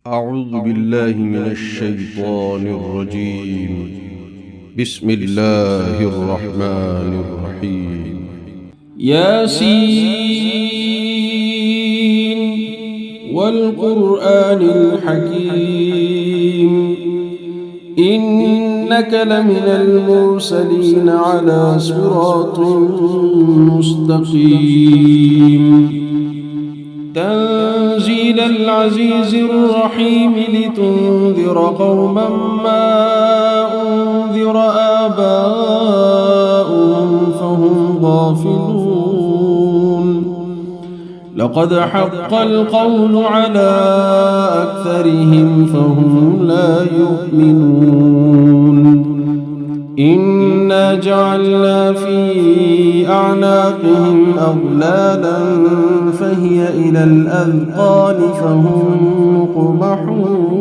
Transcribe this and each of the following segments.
أعوذ بالله من الشيطان الرجيم. بسم الله الرحمن الرحيم. ياسين والقرآن الحكيم إنك لمن المرسلين على صراط مستقيم تنزيل العزيز الرحيم لتنذر قوما ما أنذر آباؤهم فهم غافلون لقد حق القول على أكثرهم فهم لا يؤمنون إنا جعلنا في أعناقهم أغلالا فهي إلى الأذقان فهم مقمحون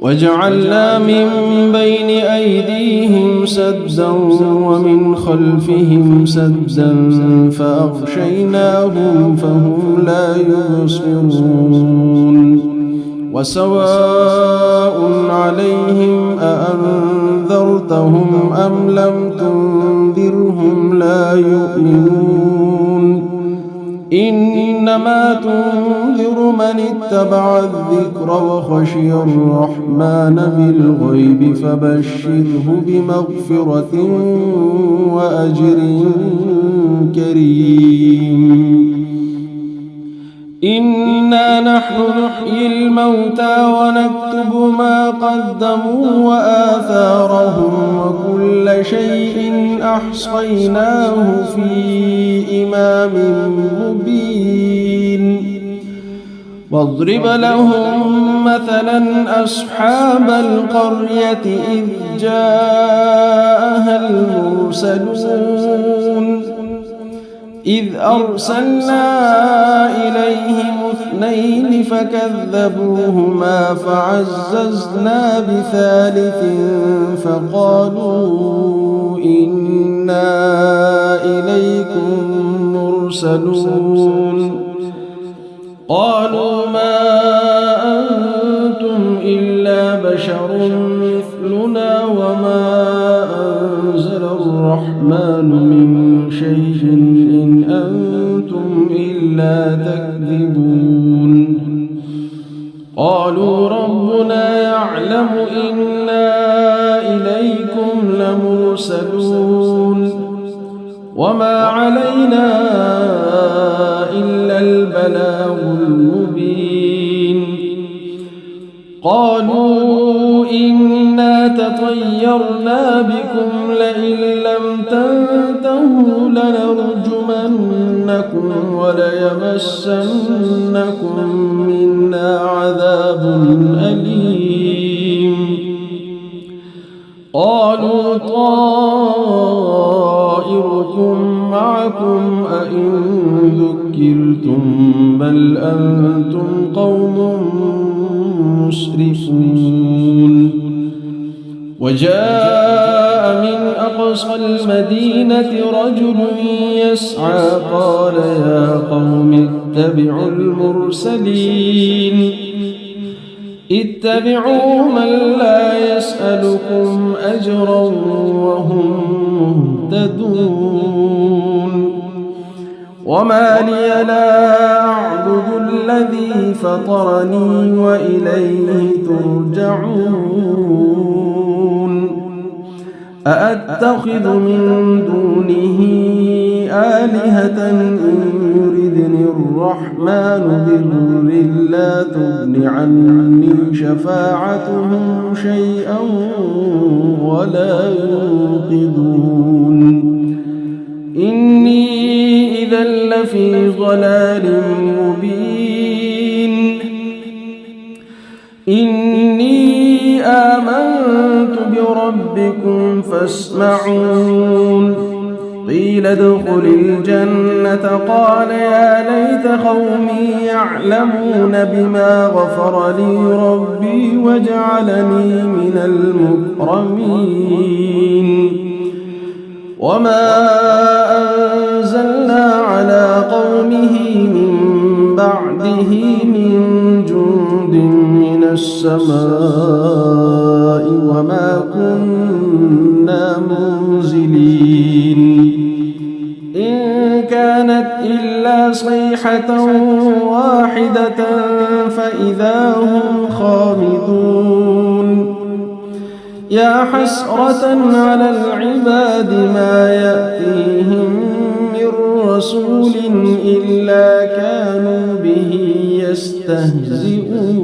وجعلنا من بين أيديهم سدا ومن خلفهم سدا فأغشيناهم فهم لا يبصرون وسواء عليهم أأنذرتهم أم لم تنذرهم لا يؤمنون إنما تنذر من اتبع الذكر وخشي الرحمن بالغيب فبشره بمغفرة وأجر كريم إنا نحن نحيي الموتى ونكتب ما قدموا وآثارهم وكل شيء أحصيناه في إمام مبين واضرب لهم مثلا أصحاب القرية إذ جاءها المرسلون إذ أرسلنا إليهم اثنين فكذبوهما فعززنا بثالث فقالوا إنا إليكم مرسلون قالوا ما أنتم إلا بشر مثلنا وما أنزل الرحمن من شيء إن أنتم إلا تكذبون قالوا ربنا يعلم إنا إليكم لمرسلون وما علينا إلا البلاغ المبين قالوا إنا تطيرنا بكم لئن لم تنتهوا لنرجمنكم وليمسنكم منا عذاب أليم قالوا طائركم معكم أئن ذكرتم بل أنتم قوم مسرفون وجاء من أقصى المدينة رجل يسعى قال يا قوم اتبعوا المرسلين اتبعوا من لا يسألكم أجرا وهم مهتدون وما لي لا أعبد الذي فطرني وإليه ترجعون أأتخذ من دونه آلهة إن يردني الرحمن بضر لا تغن عني شفاعتهم شيئا ولا ينقذون إني إذا لفي ضلال مبين إني آمنت بربكم فاسمعون قيل ادخل الجنة قال يا ليت قومي يعلمون بما غفر لي ربي وجعلني من المكرمين وما أنزلنا على قومه من بعده من من جند من السماء وما كنا منزلين إن كانت إلا صيحة واحدة فإذا هم خامدون يا حسرة على العباد ما يأتيهم من رسول إلا كانوا به يستهزئون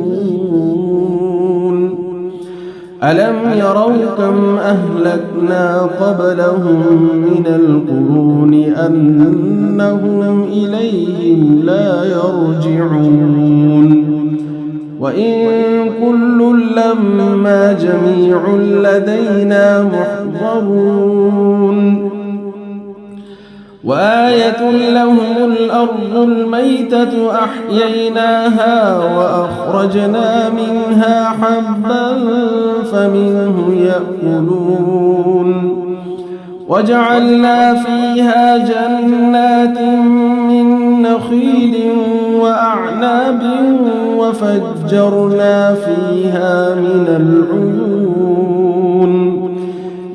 ألم يروا كم أهلكنا قبلهم من القرون أنهم إليهم لا يرجعون وإن كل لما جميع لدينا محضرون وآية لهم الأرض الميتة أحييناها وأخرجنا منها حبا فمنه يأكلون وجعلنا فيها جنات من نخيل وأعناب وفجرنا فيها من العيون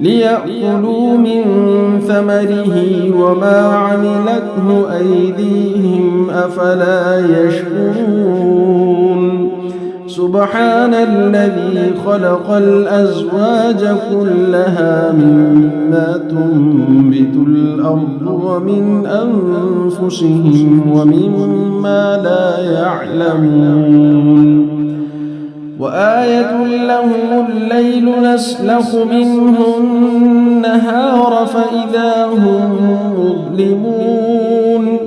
ليأكلوا من ثمره وما عملته أيديهم أفلا يشكرون سبحان الذي خلق الأزواج كلها مما تنبت الأرض ومن أنفسهم ومما لا يعلمون وآية لهم الليل نسلخ منه النهار فإذا هم مظلمون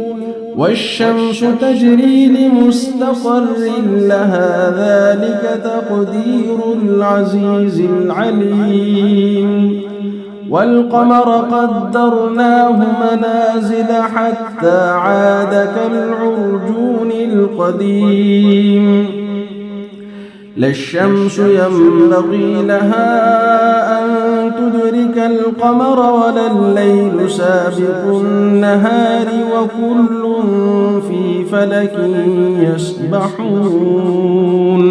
والشمس تجري لمستقر لها ذلك تقدير العزيز العليم والقمر قدرناه منازل حتى عاد كالعرجون القديم لا الشمس ينبغي لها أن تدرك القمر ولا الليل سابق النهار وكل في فلك يسبحون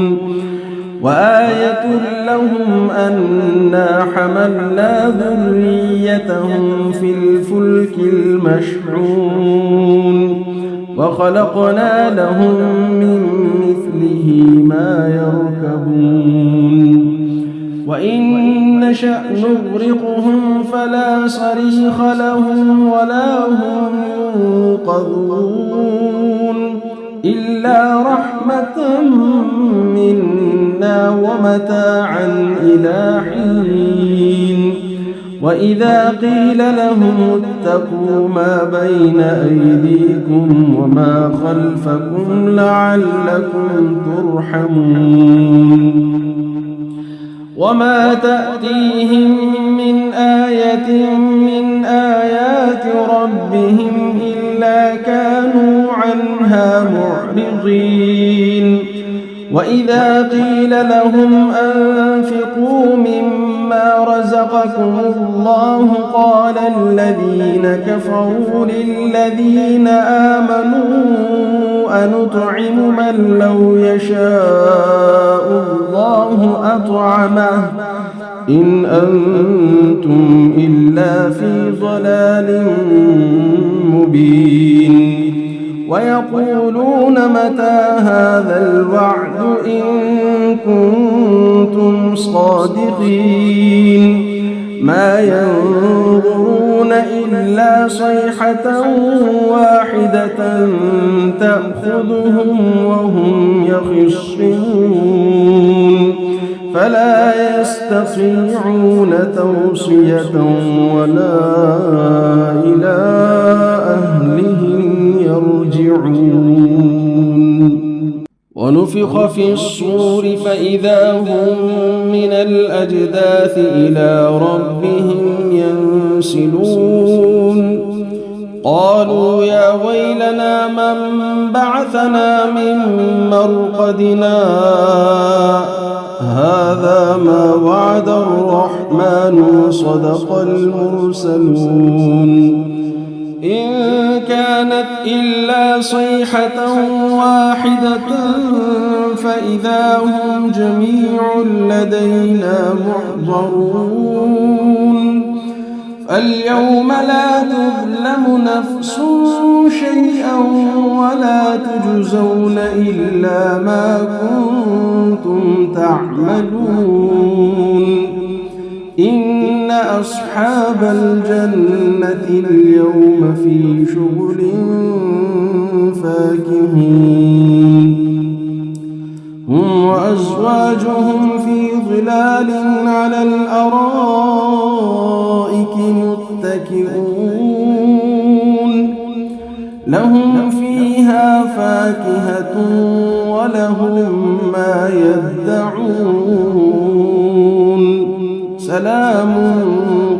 وآية لهم أنا حملنا ذريتهم في الفلك المشحون وخلقنا لهم من مثله ما يركبون وإن نشأ نغرقهم فلا صريخ لهم ولا هم ينقذون إلا رحمة منا ومتاعا إلى حين وإذا قيل لهم اتقوا ما بين أيديكم وما خلفكم لعلكم ترحمون وما تأتيهم من آية من آيات ربهم إلا كانوا عنها معرضين وإذا قيل لهم أنفقوا مما رزقكم الله قال الذين كفروا للذين آمنوا أنطعم من لو يشاء الله أطعمه إن أنتم إلا في ضلال مبين ويقولون متى هذا الوعد إن كنتم صادقين ما ينظرون إلا صيحة واحدة تأخذهم وهم يخصمون فلا يستطيعون توصية ولا إلى أهلهم يرجعون ونفخ في الصور فإذا هم من الأجداث إلى ربهم ينسلون قالوا يا ويلنا من بعثنا من مرقدنا هذا ما وعد الرحمن وصدق المرسلون إن كانت إلا صيحة واحدة فإذا هم جميع لدينا محضرون فاليوم لا تظلم نفس شيئا ولا تجزون إلا ما كنتم تعملون إن أصحاب الجنة اليوم في شغل فاكهون هم وأزواجهم في ظلال على الأرائك متكئون لهم فيها فاكهة ولهم ما يدعون سلام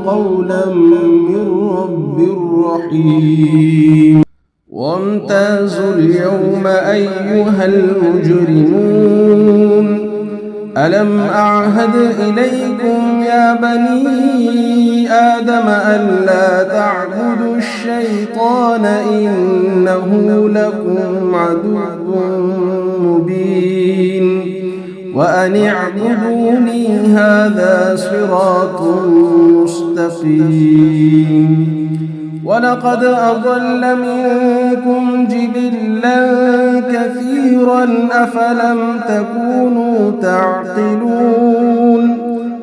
قولا من رب رحيم وامتازوا اليوم أيها المجرمون ألم أعهد إليكم يا بني آدم ألا تعبدوا الشيطان إنه لكم عدو مبين وأن اعبدوني هذا صراط مستقيم ولقد أضل منكم جبلا كثيرا أفلم تكونوا تعقلون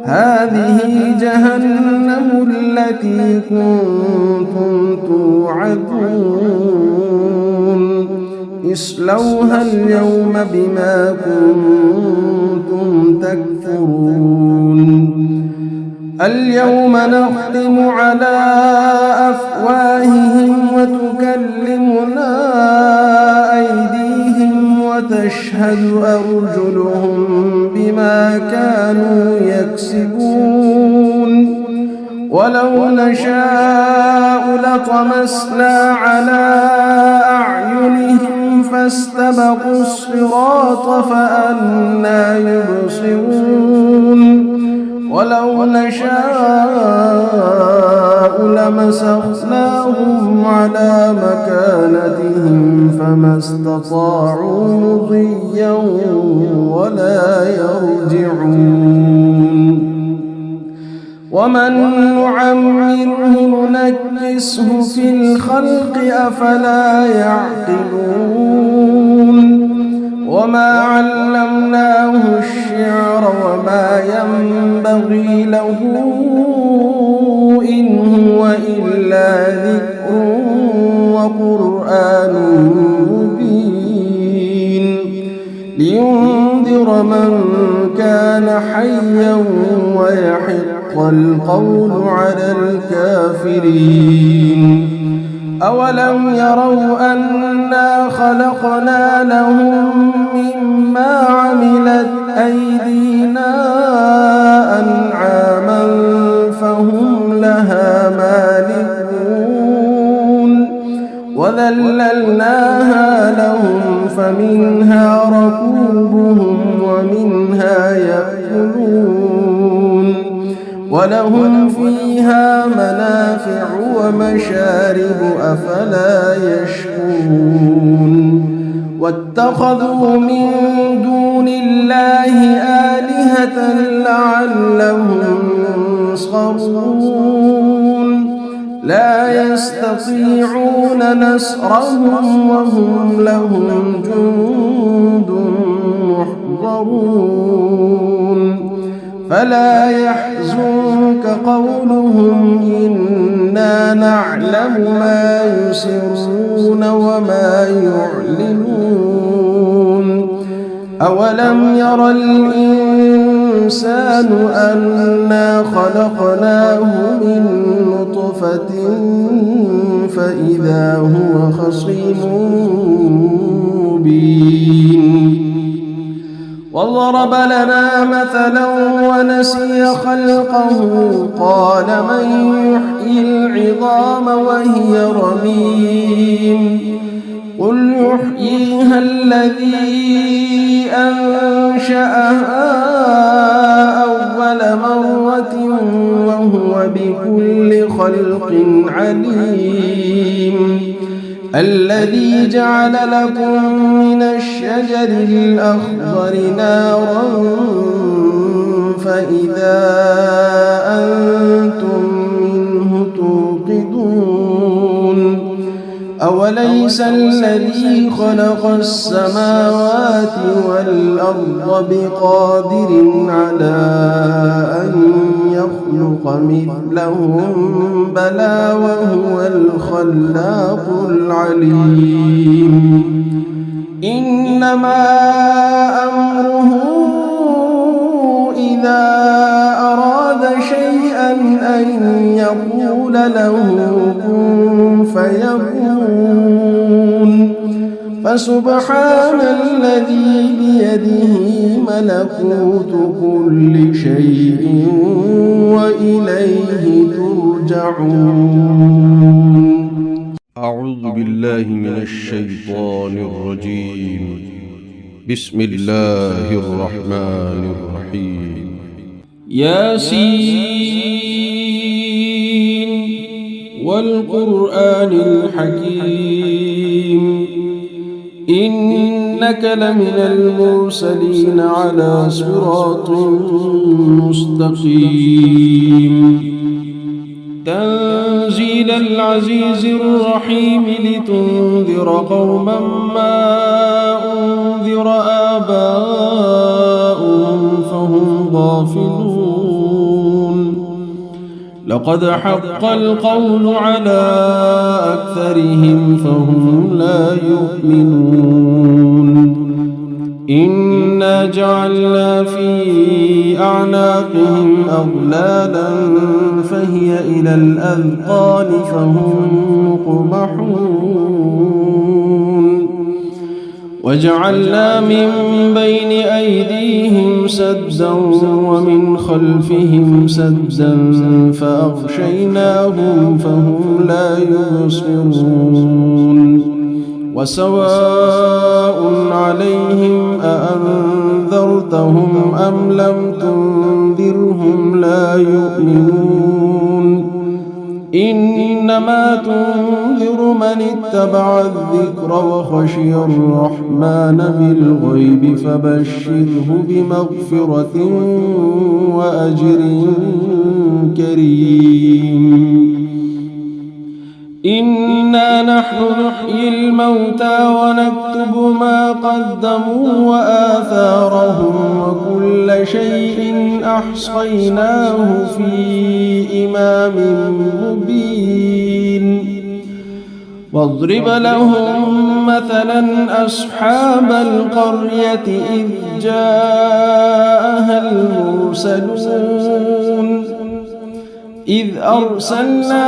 هذه جهنم التي كنتم توعدون اصلوها اليوم بما كنتم تكفرون اليوم نختم على أفواههم وتكلمنا أيديهم وتشهد أرجلهم بما كانوا يكسبون ولو نشاء لطمسنا على أعينهم فاستبقوا الصراط فأنى يبصرون ولو نشاء لمسخناهم على مكانتهم فما استطاعوا مضيا ولا يرجعون ومن نعمره ننكسه في الخلق أفلا يعقلون وما علمناه الشعر وما ينبغي له إن هو إلا ذكر وقرآن مبين لينذر من كان حيا ويحق القول على الكافرين أولم يروا أنا خلقنا لهم مما عملت أيدينا أنعاما فهم لها مالكون وذللناها لهم فمنها ركوبهم ومنها يأكلون ولهم فيها منافع ومشارب أفلا يشكرون واتخذوا من دون الله آلهة لعلهم ينصرون لا يستطيعون نصرهم وهم لهم جند محضرون فلا يحزنك قولهم إنا نعلم ما يسرون وما يعلنون أولم ير الإنسان أنا خلقناه من نطفة فإذا هو خصيم مبين وضرب لنا مثلا ونسي خلقه قال من يحيي العظام وهي رميم قل يحييها الذي أنشأها أول مرة وهو وهو بكل خلق عليم الذي جعل لكم من الشجر الأخضر نارا فإذا أنتم منه توقدون أوليس الذي خلق السماوات والأرض بقادر على أن يخلق مثلهم بلى وهو الخلاق العليم إنما أمره إذا أراد شيئا أن يقول له كن فيكون فسبحان الذي بيده ملكوت كل شيء وإليه ترجعون. أعوذ بالله من الشيطان الرجيم. بسم الله الرحمن الرحيم. ياسين والقرآن الحكيم إنك لمن المرسلين على صراط مستقيم تنزيل العزيز الرحيم لتنذر قوما ما أنذر آباؤهم فهم غافلون لقد حق القول على أكثرهم فهم لا يؤمنون إنا جعلنا في أعناقهم أغلالا فهي إلى الأذقان فهم مقمحون وجعلنا من بين أيديهم سدا ومن خلفهم سدا فأغشيناهم فهم لا يبصرون وسواء عليهم أأنذرتهم أم لم تنذرهم لا يؤمنون إنما تنذر من اتبع الذكر وخشي الرحمن بالغيب فبشره بمغفرة وأجر كريم إنا نحن نحيي الموتى ونكتب ما قدموا وآثارهم وكل شيء أحصيناه في إمام مبين واضرب لهم مثلا أصحاب القرية إذ جاءها المرسلون إذ أرسلنا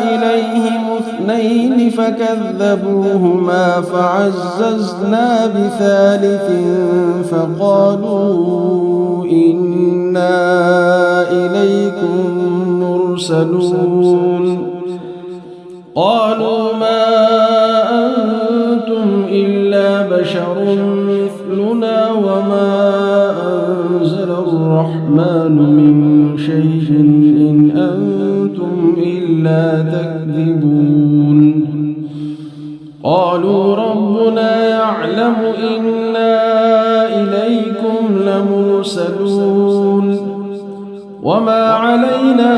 إليهم اثنين فكذبوهما فعززنا بثالث فقالوا إنا إليكم مرسلون قالوا ما أنتم إلا بشر مثلنا وما أنزل الرحمن من شيء إن أنتم إلا تكذبون قالوا ربنا يعلم إنا إليكم لمرسلون وما علينا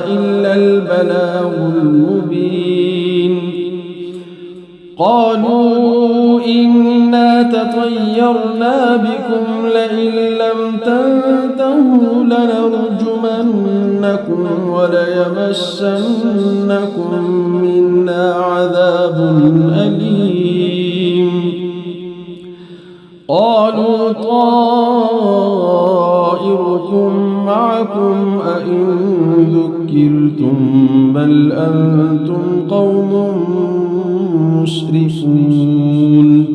إلا البلاغ المبين قالوا إنا تطيرنا بكم لئن لم تنتهوا لنرجمنكم وليمسنكم منا عذاب أليم قالوا طائركم معكم أئن ذكرتم بل أنتم قوم مسرفون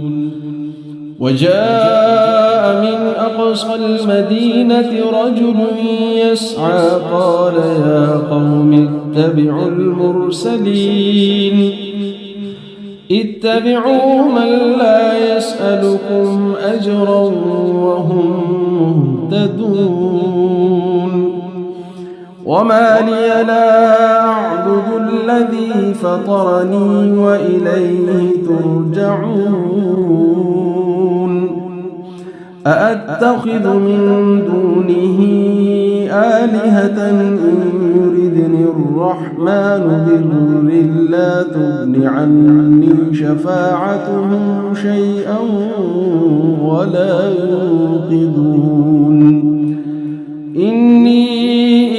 وجاء من أقصى المدينة رجل يسعى قال يا قوم اتبعوا المرسلين اتبعوا من لا يسألكم أجرا وهم مهتدون وما لي لا أعبد الذي فطرني وإليه ترجعون أأتخذ من دونه آلهة إن يردني الرحمن بضر لا تغن عني شفاعتهم شيئا ولا ينقذون إني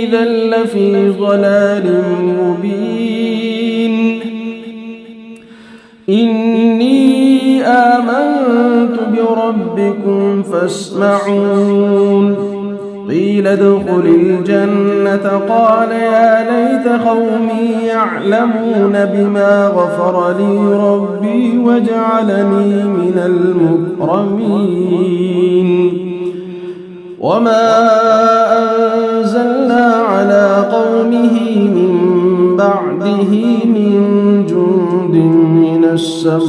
إذا لفي ضلال مبين إني آمنت بربكم فاسمعون قيل ادخل الجنة قال يا ليت قومي يعلمون بما غفر لي ربي وجعلني من المكرمين وما أنزلنا على قومه من بعده من جند من السماء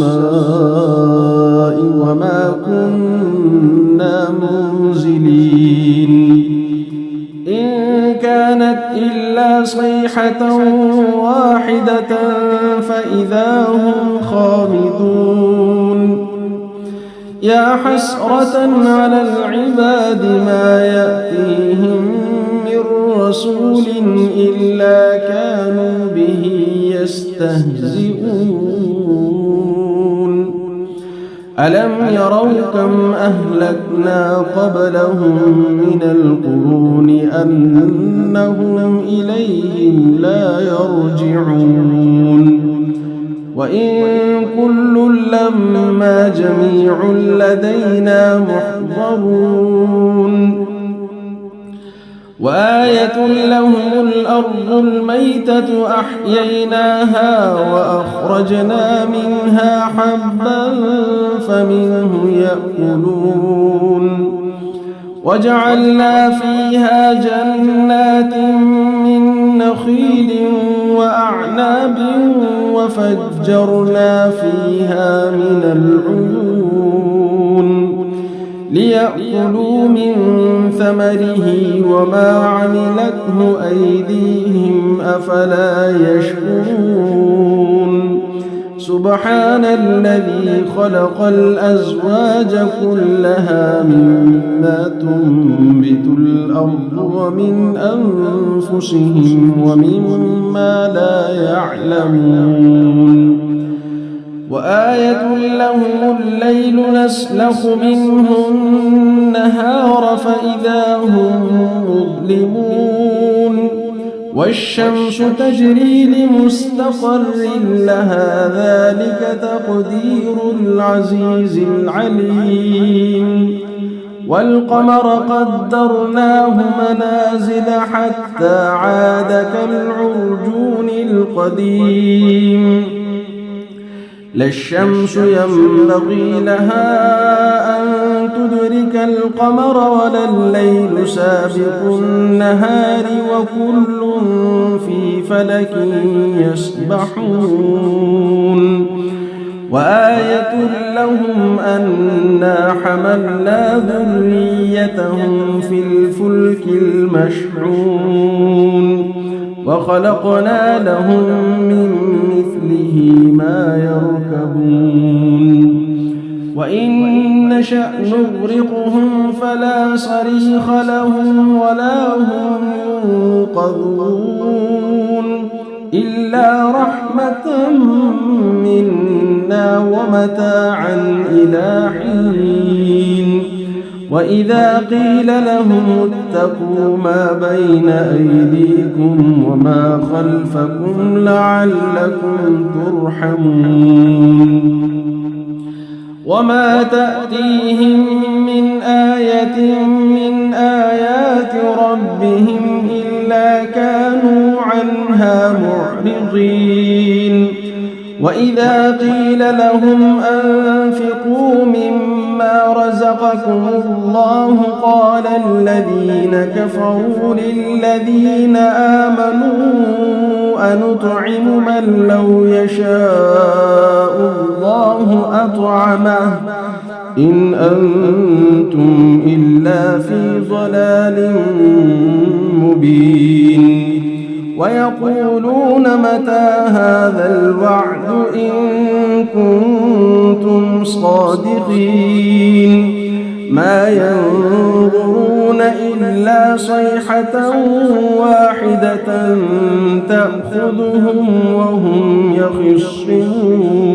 وما كنا منزلين إن كانت إلا صيحة واحدة فإذا هم خامدون يا حسرة على العباد ما يأتيهم من رسول إلا كانوا به يستهزئون ألم يروا كم أهلكنا قبلهم من القرون أنهم إليهم لا يرجعون وإن كل لما جميع لدينا محضرون وآية لهم الأرض الميتة أحييناها وأخرجنا منها حبا فمنه يأكلون وجعلنا فيها جنات من نخيل وأعناب وفجرنا فيها من العيون ليأكلوا من ثمره وما عملته أيديهم أفلا يشكرون سبحان الذي خلق الأزواج كلها مما تنبت الأرض ومن أنفسهم ومما لا يعلمون وآية لهم الليل نسلخ منه النهار فإذا هم مظلمون والشمس تجري لمستقر لها ذلك تقدير العزيز العليم والقمر قدرناه منازل حتى عاد كالعرجون القديم لا الشمس ينبغي لها أن تدرك القمر ولا الليل سابق النهار وكل في فلك يسبحون وآية لهم أنا حملنا ذريتهم في الفلك المشحون وخلقنا لهم من مثله ما يركبون وإن نشأ نغرقهم فلا صريخ لهم ولا هم ينقذون إلا رحمة منا ومتاعا إلى حين وإذا قيل لهم اتقوا ما بين أيديكم وما خلفكم لعلكم ترحمون وما تأتيهم من آية من آيات ربهم إلا كانوا عنها معرضين وإذا قيل لهم أنفقوا مما رزقكم الله قال الذين كفروا للذين آمنوا أنطعم من لو يشاء الله أطعمه إن أنتم إلا في ضلال مبين ويقولون متى هذا الوعد إن كنتم صادقين ما ينظرون إلا صيحة واحدة تأخذهم وهم يخصمون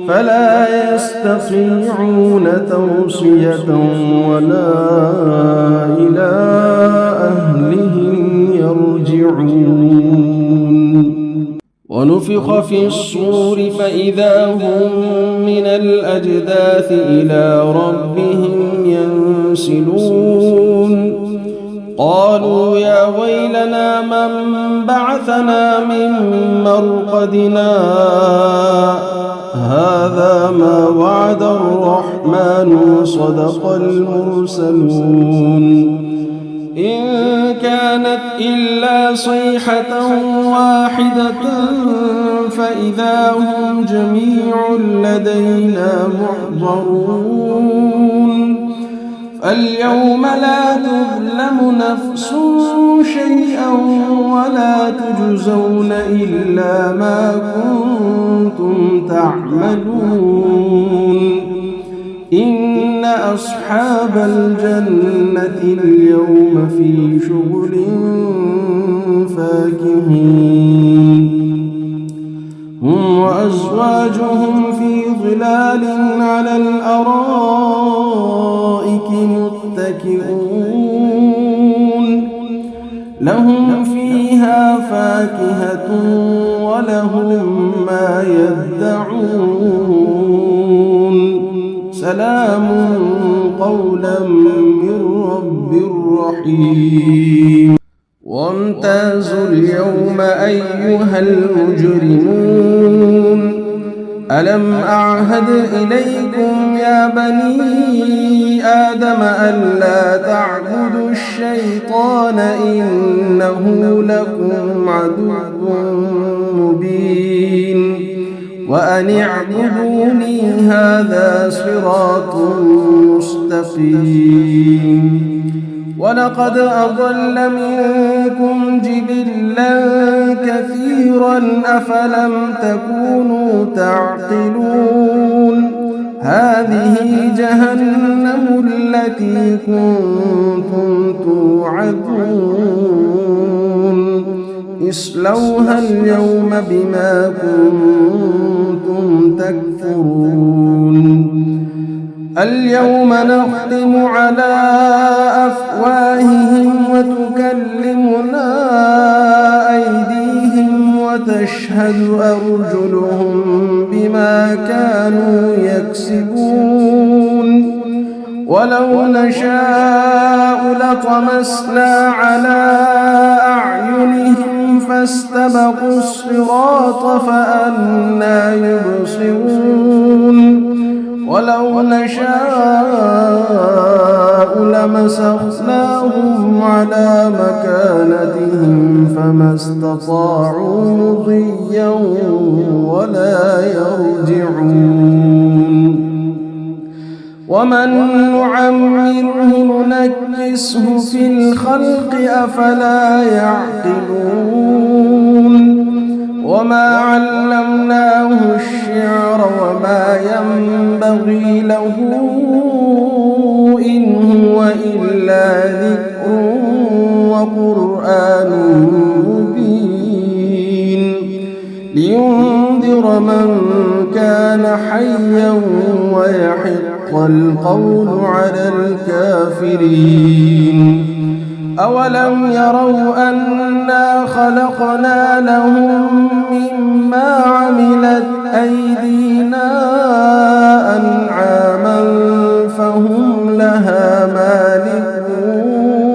فلا يستطيعون توصية ولا إلى أهلهم يرجعون ونفخ في الصور فإذا هم من الأجداث إلى ربهم ينسلون قالوا يا ويلنا من بعثنا من مرقدنا هذا ما وعد الرحمن وصدق المرسلون إن كانت إلا صيحة واحدة فإذا هم جميع لدينا محضرون فاليوم لا تظلم نفس شيئا ولا تجزون إلا ما كنتم تعملون إن أصحاب الجنة اليوم في شغل فاكهون هم وأزواجهم في ظلال على الأرائك متكئون لهم فيها فاكهة ولهم ما يدعون سلام قولا من رب رحيم وامتازوا اليوم أيها المجرمون ألم أعهد إليكم يا بني آدم ألا تعبدوا الشيطان إنه لكم عدو مبين وأن اعبدوني هذا صراط مستقيم ولقد أضل منكم جبلا كثيرا أفلم تكونوا تعقلون هذه جهنم التي كنتم توعدون اصلوها اليوم بما كنتم تكفرون اليوم نختم على أفواههم وتكلمنا أيديهم وتشهد أرجلهم بما كانوا يكسبون ولو نشاء لطمسنا على أعينهم فاستبقوا الصراط فأنى يبصرون ولو نشاء لمسخناهم على مكانتهم فما استطاعوا مضيا ولا يرجعون ومن نعمره ننكسه في الخلق أفلا يعقلون وما علمناه الشعر وما ينبغي له إن هو إلا ذكر وقرآن مبين لينذر من كان حيا ويحق القول على الكافرين أولم يروا أنا خلقنا لهم مما عملت أيدينا أنعاما فهم لها مالكون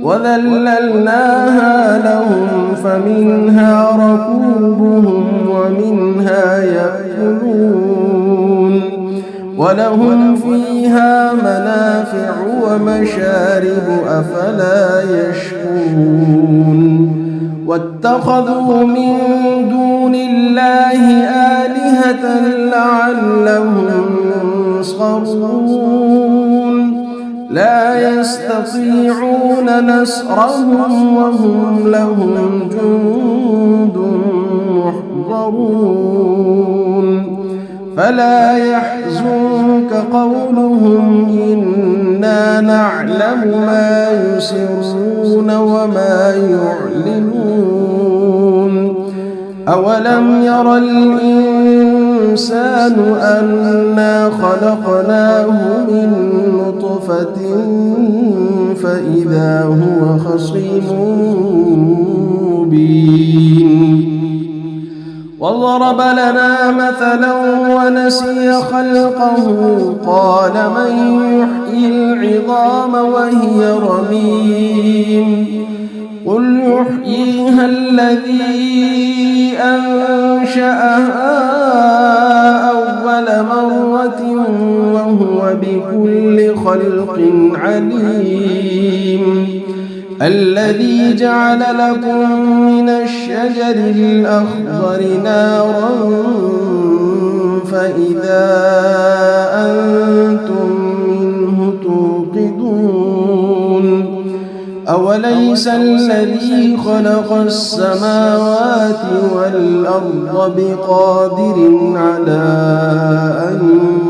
وذللناها لهم فمنها ركوبهم ومنها يأكلون ولهم فيها منافع ومشارب أفلا يشكرون واتخذوا من دون الله آلهة لعلهم ينصرون لا يستطيعون نصرهم وهم لهم جند محضرون فلا يحزنك قولهم إنا نعلم ما يسرون وما يعلنون أولم ير الإنسان أنا خلقناه من نطفة فإذا هو خصيم مبين وضرب لنا مثلا ونسي خلقه قال من يحيي العظام وهي رميم قل يحييها الذي أنشأها أول مرة وهو بكل خلق عليم الذي جعل لكم من الشجر الأخضر نارا فإذا أنتم منه توقدون أوليس الذي خلق السماوات والأرض بقادر على أن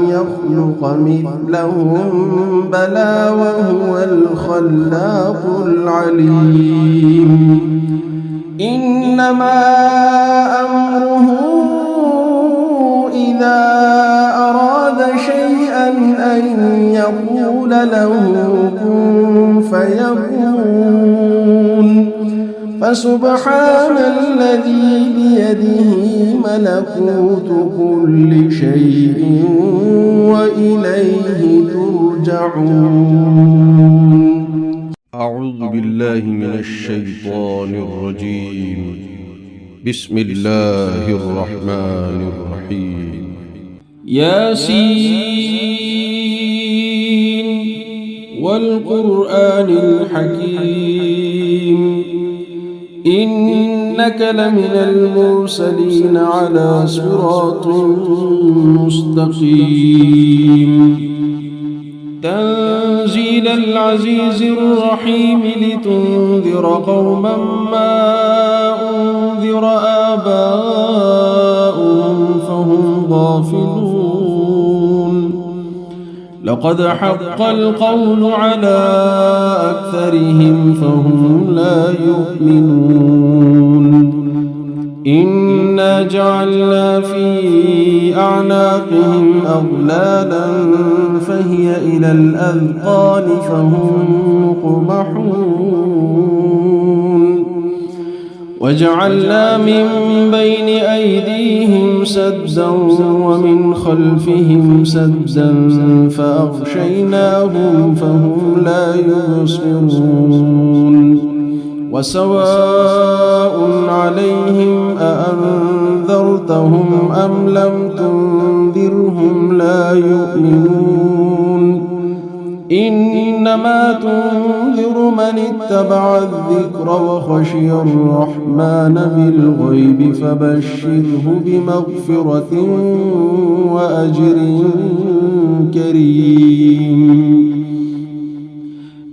يخلق مثلهم بلى وهو الخلاق العليم إنما أمره إذا أراد شيئا أن يقول له كن فيكون فسبحان الذي بيده ملكوت كل شيء وإليه ترجعون. أعوذ بالله من الشيطان الرجيم. بسم الله الرحمن الرحيم. ياسين والقرآن الحكيم إنك لمن المرسلين على صراط مستقيم تنزيل العزيز الرحيم لتنذر قوما ما أنذر آباؤهم فهم غافلون لقد حق القول على أكثرهم فهم لا يؤمنون إنا جعلنا في أعناقهم أغلالا فهي إلى الأذقان فهم مقمحون وجعلنا من بين أيديهم سدا ومن خلفهم سدا فأغشيناهم فهم لا يبصرون وسواء عليهم أأنذرتهم أم لم تنذرهم لا يؤمنون إنما تنذر من اتبع الذكر وخشي الرحمن بالغيب فبشره بمغفرة وأجر كريم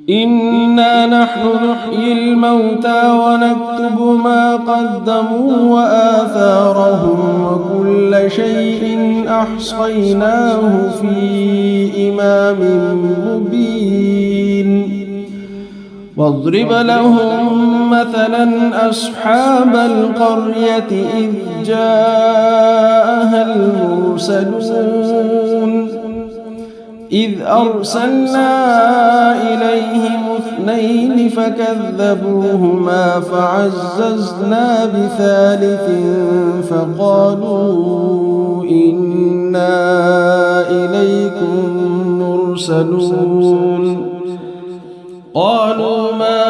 إنا نحن نحيي الموتى ونكتب ما قدموا وآثارهم وكل شيء أحصيناه في إمام مبين واضرب لهم مثلا أصحاب القرية إذ جاءها المرسلون إذ أرسلنا إليهم اثنين فكذبوهما فعززنا بثالث فقالوا إنا إليكم مرسلون قالوا ما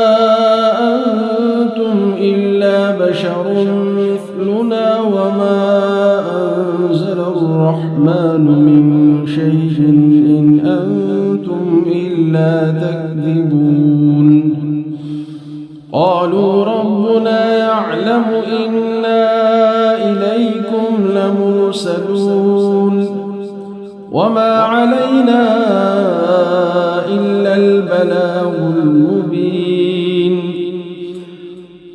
أنتم إلا بشر مثلنا وما أنزل الرحمن من شيء إن أنتم إلا تكذبون قالوا ربنا يعلم إنا إليكم لمرسلون وما على علينا إلا البلاغ المبين.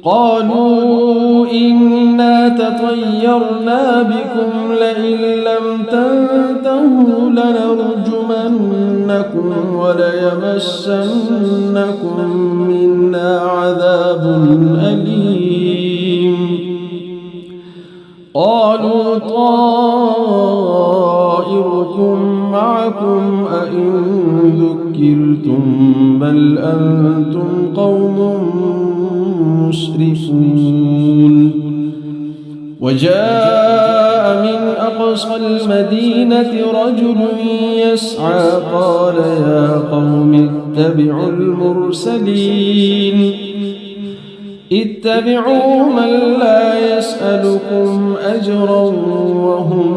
قالوا إنا تطيرنا بكم لئن لم تنتهوا لنرجمنكم وليمسنكم منا عذاب أليم. قالوا طائركم معكم أئن ذكرتم بل أنتم قوم مسرفون. وجاء من أقصى المدينة رجل يسعى قال يا قوم اتبعوا المرسلين اتبعوا من لا يسألكم أجرا وهم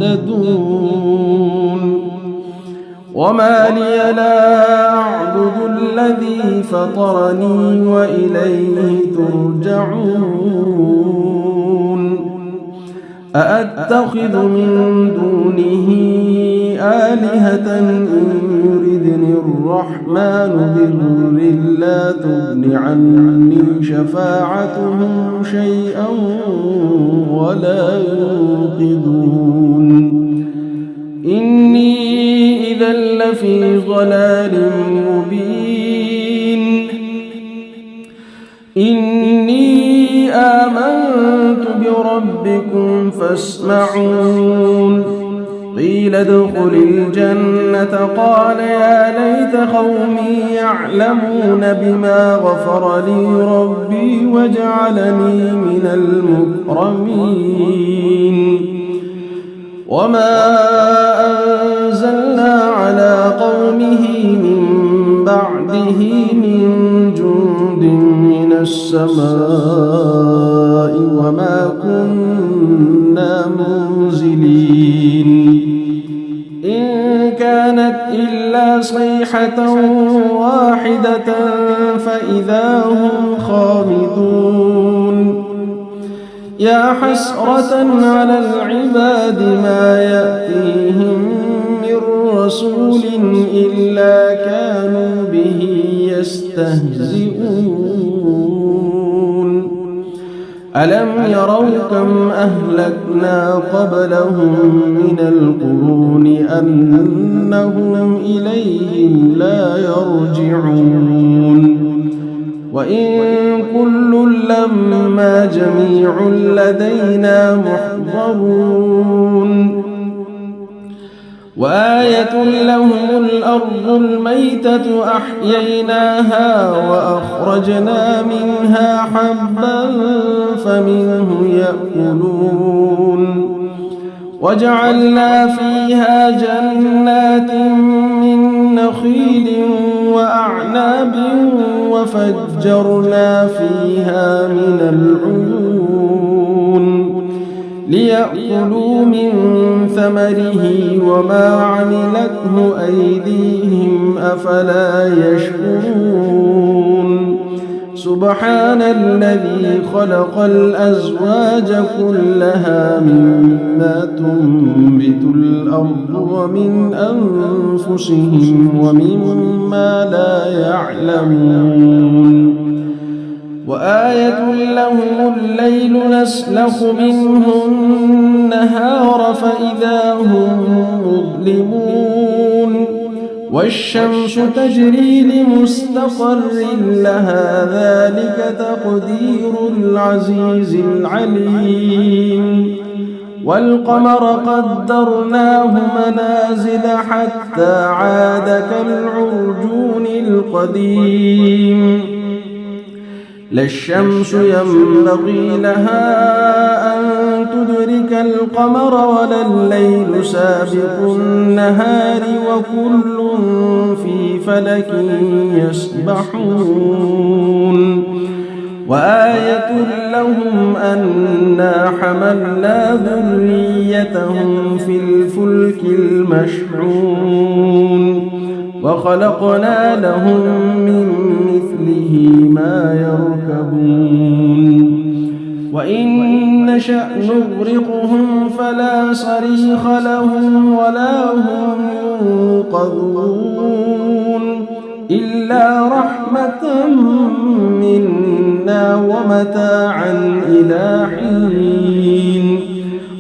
مهتدون. وما لي لا أعبد الذي فطرني وإليه ترجعون. أأتخذ من دونه آلهة إن يردني الرحمن بضر لا تغن عني شفاعتهم شيئا ولا ينقذون. إني إذا لفي ضلال مبين. إني آمنت بربكم فاسمعون. قيل ادخل الجنة قال يا ليت قومي يعلمون بما غفر لي ربي وجعلني من المكرمين. وما أنزلنا على قومه من بعده من جند من السماء وما كنا منزلين. إن كانت إلا صيحة واحدة فإذا هم خامدون. يا حسرة على العباد ما يأتيهم من رسول إلا كانوا به يستهزئون. ألم يروا كم أهلكنا قبلهم من القرون أنهم إليهم لا يرجعون. وإن كل لما جميع لدينا محضرون. وآية لهم الأرض الميتة أحييناها وأخرجنا منها حبا فمنه يأكلون. وجعلنا فيها جنات من نخيل وأعناب وفجرنا فيها من العيون ليأكلوا من ثمره وما عملته أيديهم أفلا يشكرون. سبحان الذي خلق الأزواج كلها مما تنبت الأرض ومن أنفسهم ومما لا يعلمون. وآية لهم الليل نسلخ منه النهار فإذا هم مظلمون. والشمس تجري لمستقر لها ذلك تقدير العزيز العليم. والقمر قدرناه منازل حتى عاد كالعرجون القديم. لا الشمس ينبغي لها أن تدرك القمر ولا الليل سابق النهار وكل في فلك يسبحون. وآية لهم أنا حملنا ذريتهم في الفلك المشحون وخلقنا لهم من مثله ما يركبون. وإن نشأ نغرقهم فلا صريخ لهم ولا هم ينقذون إلا رحمة منا ومتاعا إلى حين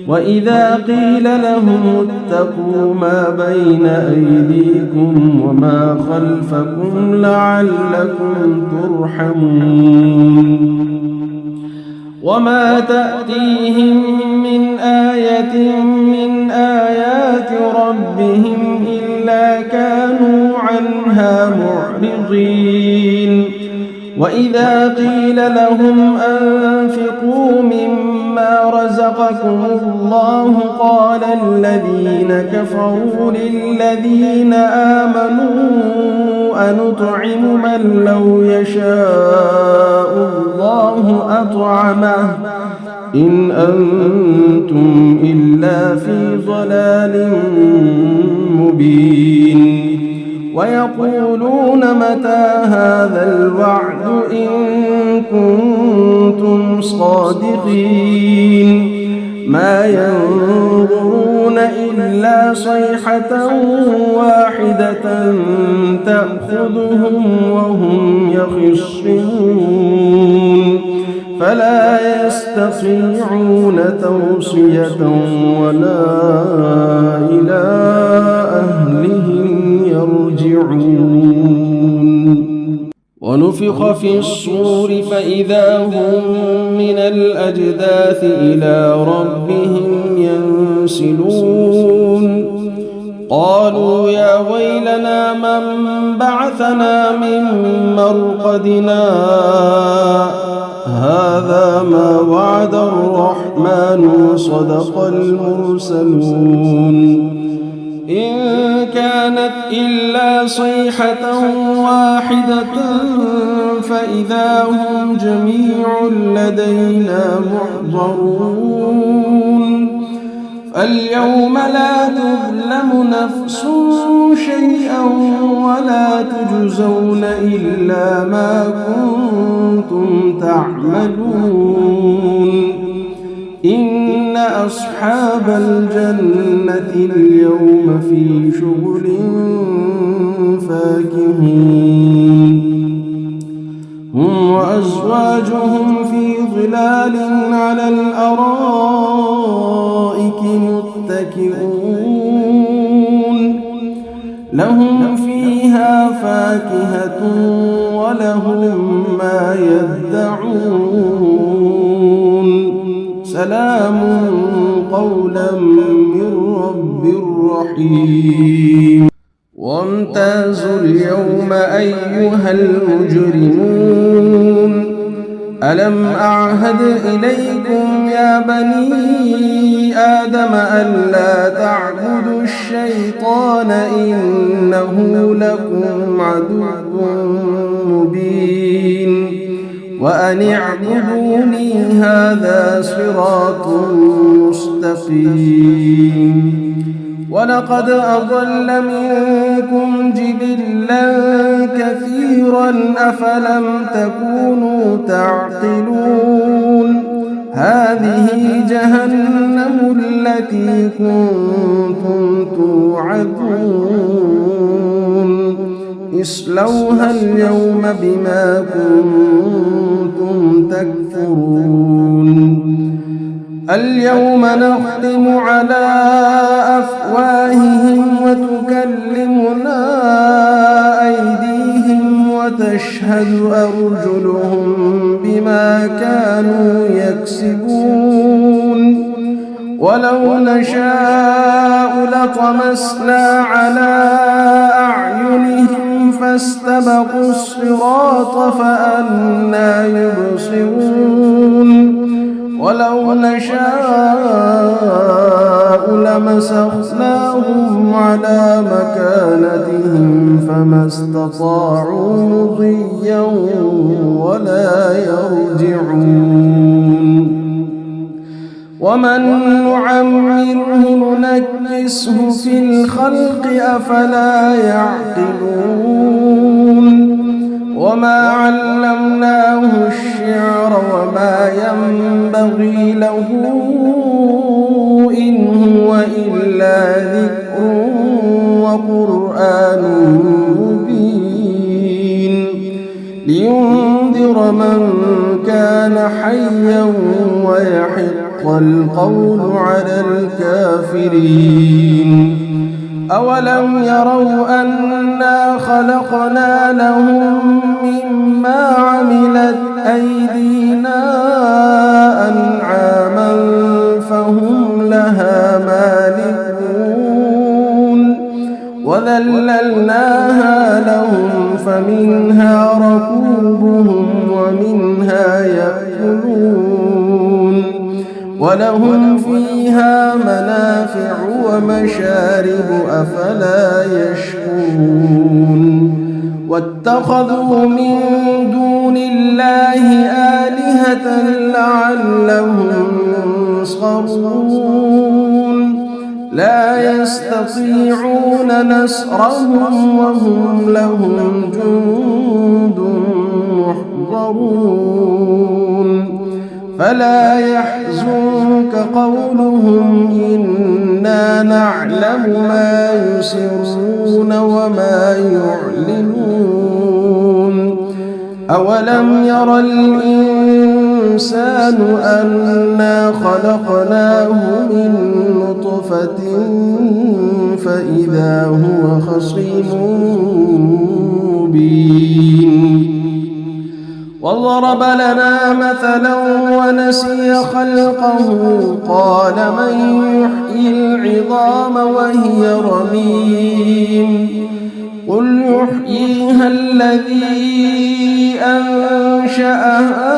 وإذا قيل لهم اتقوا ما بين أيديكم وما خلفكم لعلكم ترحمون وما تأتيهم من آية من آيات ربهم إلا كانوا عنها معرضين وإذا قيل لهم أنفقوا مما رزقكم الله قال الذين كفروا للذين آمنوا أنطعم من لو يشاء الله أطعمه إن أنتم إلا في ضلال مبين ويقولون متى هذا الوعد إن كنتم صادقين ما ينظرون إلا صيحة واحدة تأخذهم وهم يخصمون فلا يستطيعون توصية ولا إلى أهلهم يرجعون ونفخ في الصور فإذا هم من الأجداث إلى ربهم ينسلون قالوا يا ويلنا من بعثنا من مرقدنا هذا ما وعد الرحمن وصدق المرسلون إن كانت إلا صيحة واحدة فإذا هم جميع لدينا محضرون فاليوم لا تظلم نفس شيئا ولا تجزون إلا ما كنتم تعملون إن أصحاب الجنة اليوم في شغل فاكهون هم وأزواجهم في ظلال على الأرائك متكئون لهم فيها فاكهة ولهم ما يدعون سلام قولا من رب رحيم وامتازوا اليوم أيها المجرمون ألم أعهد إليكم يا بني آدم ألا تعبدوا الشيطان إنه لكم عدو مبين وأن اعبدوني هذا صراط مستقيم ولقد أضل منكم جبلا كثيرا أفلم تكونوا تعقلون هذه جهنم التي كنتم توعدون اصلوها اليوم بما كنتم تكفرون اليوم نختم على أفواههم وتكلمنا أيديهم وتشهد أرجلهم بما كانوا يكسبون ولو نشاء لطمسنا على أعينهم فاستبقوا الصراط فأنى يبصرون ولو نشاء لمسخناهم على مكانتهم فما استطاعوا مضيا ولا يرجعون ومن نعمره ننكسه في الخلق أفلا يعقلون وما علمناه الشعر وما ينبغي له إن هو إلا ذكر وقرآن مبين لينذر من كان حيا ويحق القول على الكافرين أولم يروا أنا خلقنا لهم مما عملت أيدينا أنعاما فهم لها مالكون وذللناها لهم فمنها ركوبهم ومنها يأكلون ولهم فيها منافع ومشارب أفلا يشكرون واتخذوا من دون الله آلهة لعلهم ينصرون لا يستطيعون نصرهم وهم لهم جند محضرون فلا يحزنك قولهم إنا نعلم ما يسرون وما يعلنون أولم ير الإنسان أنا خلقناه من نطفة فإذا هو خصيم مبين وضرب لنا مثلا ونسي خلقه قال من يحيي العظام وهي رميم قل يحييها الذي أنشأها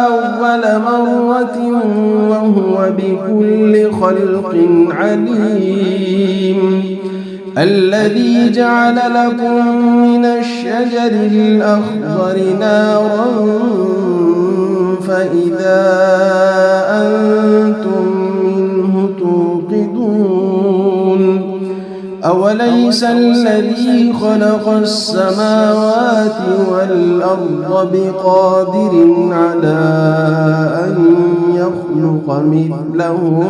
أول مرة وهو بكل خلق عليم الذي جعل لكم من الشجر الأخضر نارا فإذا أنتم منه توقدون أوليس الذي خلق السماوات والأرض بقادر على أن يخلق مثلهم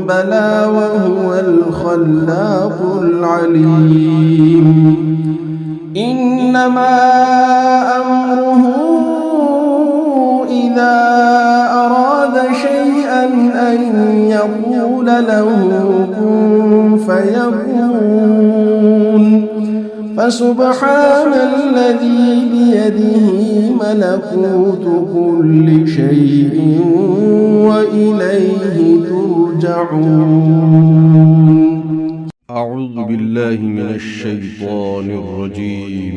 بلى وهو الخلاق العليم إنما أمره إذا أراد شيئا أن يقول له كن فيكون فسبحان الذي بيده ملكوت كل شيء وإليه ترجعون. أعوذ بالله من الشيطان الرجيم.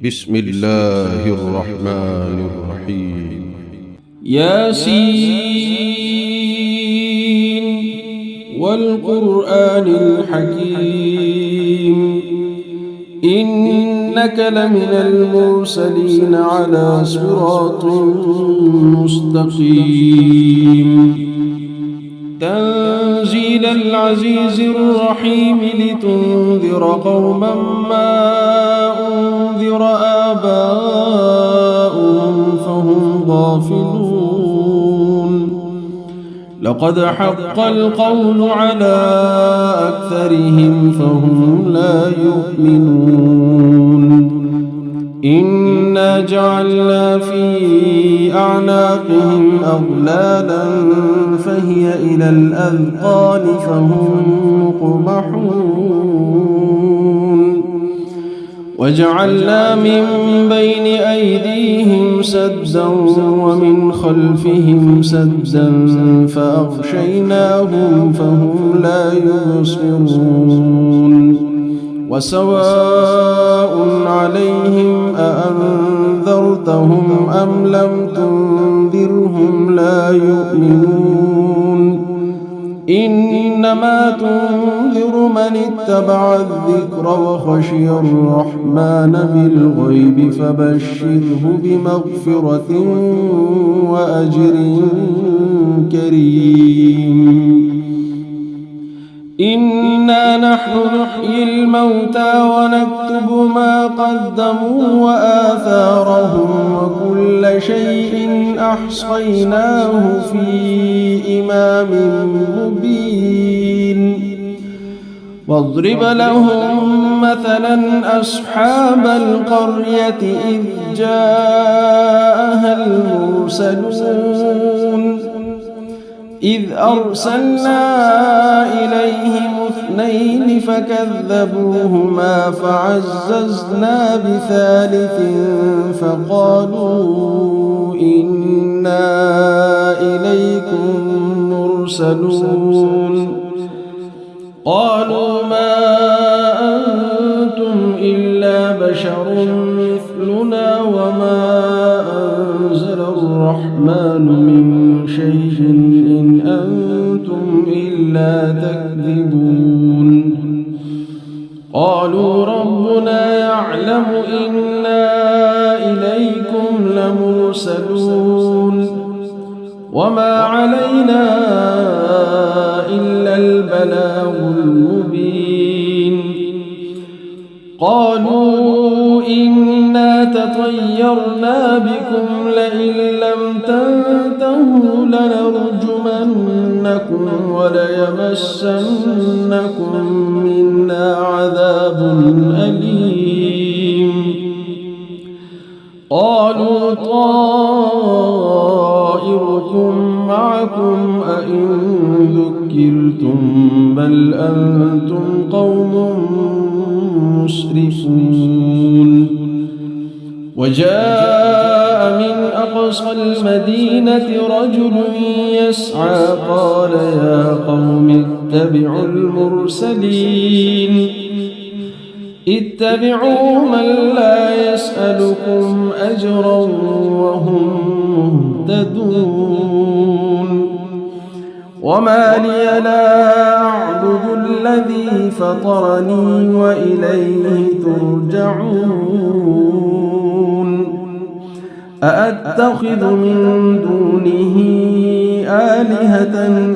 بسم الله الرحمن الرحيم. ياسين والقرآن الحكيم إنك لمن المرسلين على صراط مستقيم تنزيل العزيز الرحيم لتنذر قوما ما أنذر آباؤهم فهم غافلون لقد حق القول على أكثرهم فهم لا يؤمنون إنا جعلنا في أعناقهم أغلالا فهي إلى الأذقان فهم مقمحون وجعلنا من بين أيديهم سدا ومن خلفهم سدا فأغشيناهم فهم لا يبصرون وسواء عليهم أأنذرتهم أم لم تنذرهم لا يؤمنون إنما تنذر من اتبع الذكر وخشي الرحمن بالغيب فبشره بمغفرة وأجر كريم إنا نحن نحيي الموتى ونكتب ما قدموا وآثارهم وكل شيء أحصيناه في إمام مبين واضرب لهم مثلا أصحاب القرية إذ جاءها المرسلون إذ أرسلنا إليهم 2 فكذبوهما فعززنا بثالث فقالوا إنا إليكم مرسلون قالوا ما أنتم إلا بشر مثلنا وما أنزل الرحمن من شيء إن أنتم إلا تكذبون قالوا ربنا يعلم إنا إليكم لمرسلون وما علينا إلا البلاغ المبين قالوا إنا تطيرنا بكم لئن لم تنتهوا لنرجمنكم وليمسنكم منا عذاب أليم قالوا طائركم معكم أئن ذكرتم بل أنتم قوم مسرفون وجاء من أقصى المدينة رجل يسعى قال يا قوم اتبعوا المرسلين اتبعوا من لا يسألكم أجرا وهم مهتدون وما لي لا أعبد الذي فطرني وإليه ترجعون أأتخذ من دونه آلهة إن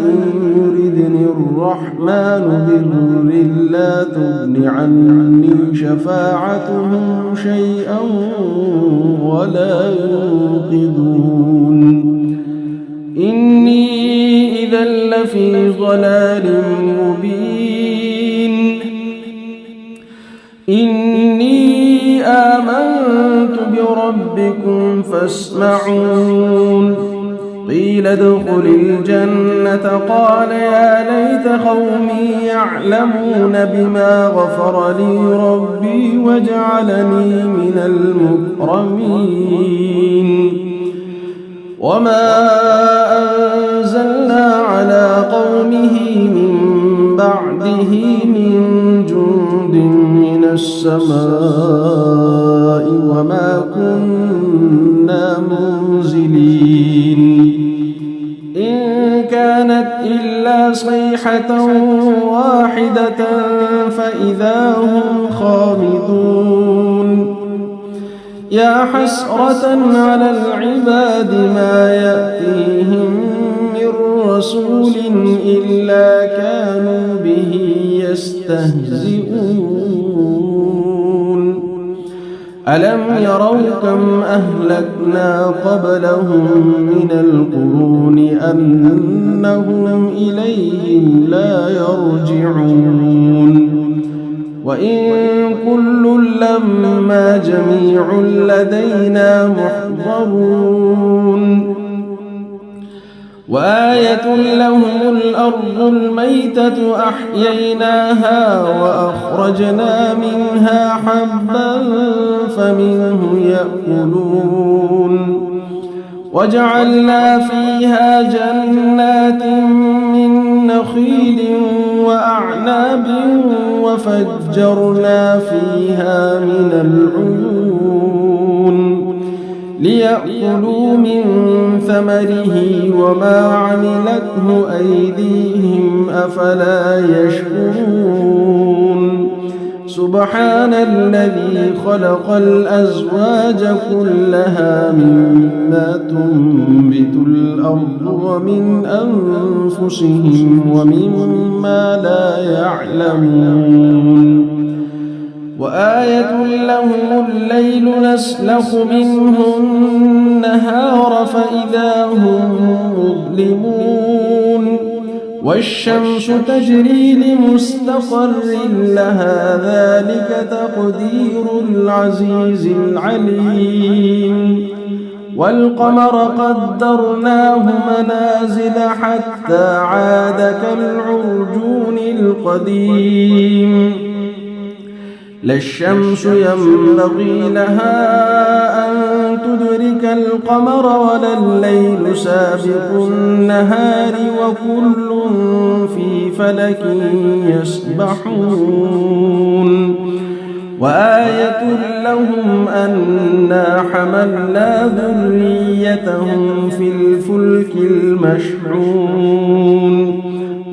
يردني الرحمن بضر لا تغن عني شفاعتهم شيئا ولا ينقذون إني إذا لفي ضلال مبين إني آمنت بربكم فاسمعون قيل ادخل الجنة قال يا ليت قومي يعلمون بما غفر لي ربي وجعلني من المكرمين وما أنزلنا على قومه من بعده من جند من السماء وما كنا منزلين إن كانت إلا صيحة واحدة فإذا هم خامدون يا حسرة على العباد ما يأتيهم من رسول إلا كانوا به يستهزئون ألم يروا كم أهلكنا قبلهم من القرون أنهم إليهم لا يرجعون وإن كل لما جميع لدينا محضرون وآية لهم الأرض الميتة أحييناها وأخرجنا منها حبا فمنه يأكلون وجعلنا فيها جنات من نخيل وأعناب وفجرنا فيها من العيون ليأكلوا من ثمره وما عملته أيديهم أفلا يشكرون سبحان الذي خلق الأزواج كلها مما تنبت الأرض ومن أنفسهم ومما لا يعلمون وآية لهم الليل نسلخ منه النهار فإذا هم مظلمون والشمس تجري لمستقر لها ذلك تقدير العزيز العليم والقمر قدرناه منازل حتى عاد كالعرجون القديم لا الشمس ينبغي لها أن تدرك القمر ولا الليل سابق النهار وكل في فلك يسبحون وآية لهم أنا حملنا ذريتهم في الفلك المشحون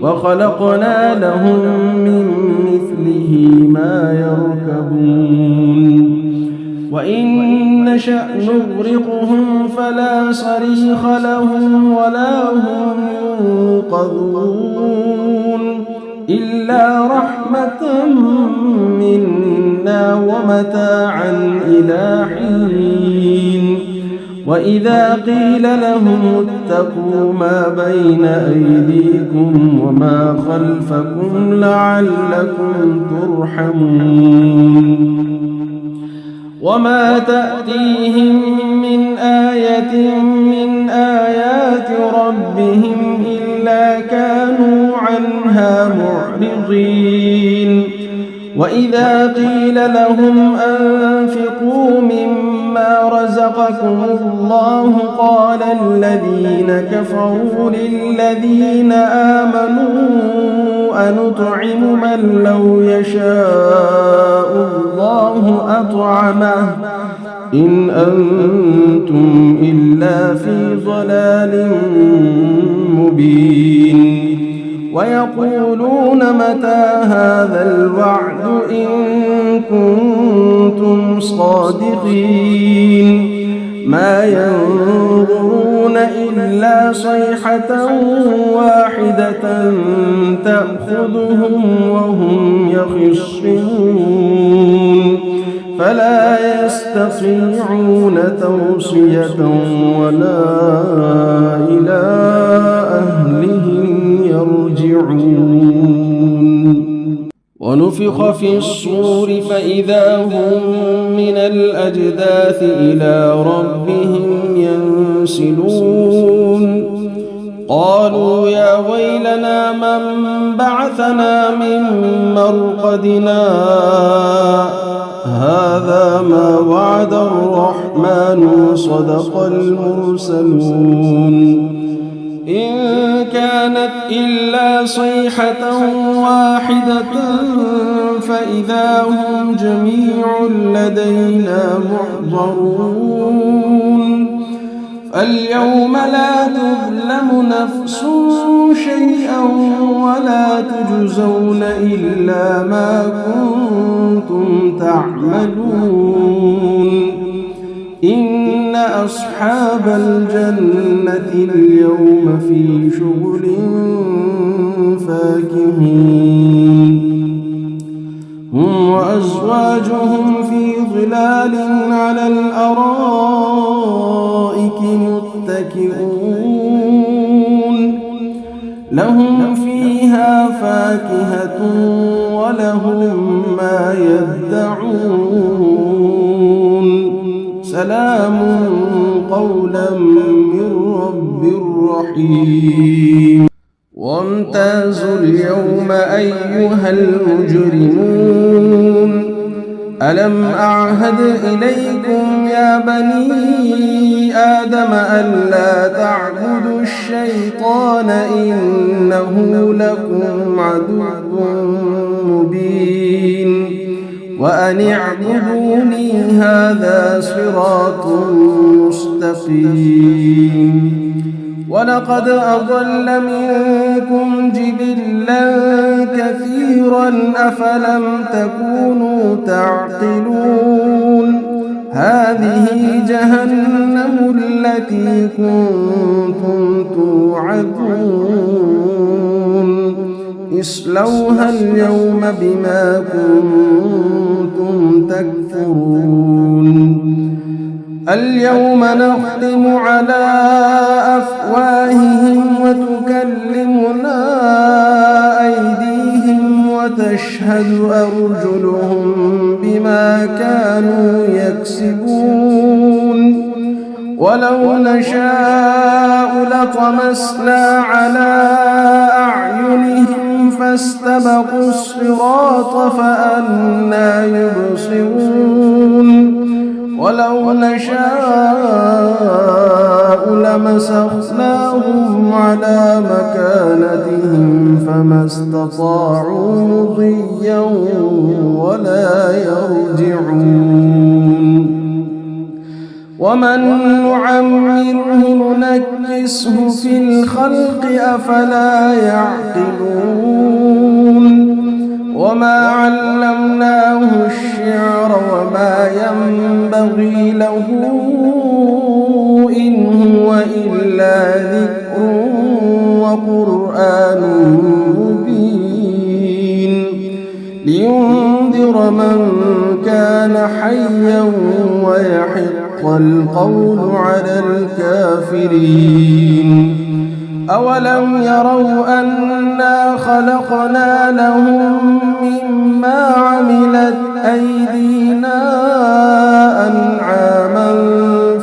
وخلقنا لهم من مثله ما يركبون وإن نشأ نغرقهم فلا صريخ لهم ولا هم ينقذون إلا رحمة منا ومتاعا إلى حين وإذا قيل لهم اتقوا ما بين أيديكم وما خلفكم لعلكم ترحمون وما تأتيهم من آية من آيات ربهم إلا كانوا عنها معرضين وإذا قيل لهم أنفقوا مما رزقكم الله قال الذين كفروا للذين آمنوا أنطعم من لو يشاء الله أطعمه إن أنتم إلا في ضلال مبين ويقولون متى هذا الوعد إن كنتم صادقين ما ينظرون إلا صيحة واحدة تأخذهم وهم يخصمون فلا يستطيعون توصية ولا إلى أهلهم يرجعون ونفخ في الصور فإذا هم من الأجداث إلى ربهم ينسلون قالوا يا ويلنا من بعثنا من مرقدنا هذا ما وعد الرحمن وصدق المرسلون إن كانت إلا صيحة واحدة فإذا هم جميع لدينا محضرون اليوم لا تظلم نفس شيئا ولا تجزون إلا ما كنتم تعملون إن أصحاب الجنة اليوم في شغل فاكهون هم وأزواجهم في ظلال على الأرائك متكئون لهم فيها فاكهة ولهم ما يدعون سلام قولا من رب رحيم وامتازوا اليوم أيها المجرمون ألم أعهد إليكم يا بني آدم ألا تعبدوا الشيطان إنه لكم عدو مبين وأن اعبدوني هذا صراط مستقيم ولقد أضل منكم جبلا كثيرا أفلم تكونوا تعقلون هذه جهنم التي كنتم توعدون اصلوها اليوم بما كنتم تكفرون اليوم نختم على أفواههم وتكلمنا أيديهم وتشهد أرجلهم بما كانوا يكسبون ولو نشاء لطمسنا على أعينهم فاستبقوا الصراط فأنى يبصرون ولو نشاء لمسخناهم على مكانتهم فما استطاعوا مضيا ولا يرجعون ومن نعمره ننكسه في الخلق أفلا يعقلون وما علمناه الشعر وما ينبغي له إن هو إلا ذكر وقرآن مبين لينذر من كان حيا ويحق القول على الكافرين أولم يروا أنا خلقنا لهم مما عملت أيدينا أنعاما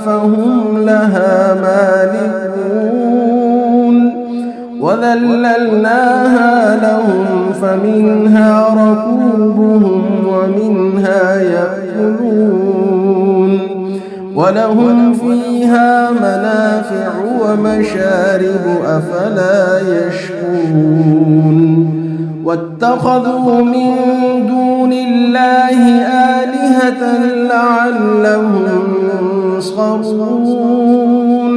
فهم لها مالكون وذللناها لهم فمنها ركوبهم ومنها يأكلون ولهم فيها منافع ومشارب أفلا يشكرون واتخذوا من دون الله آلهة لعلهم ينصرون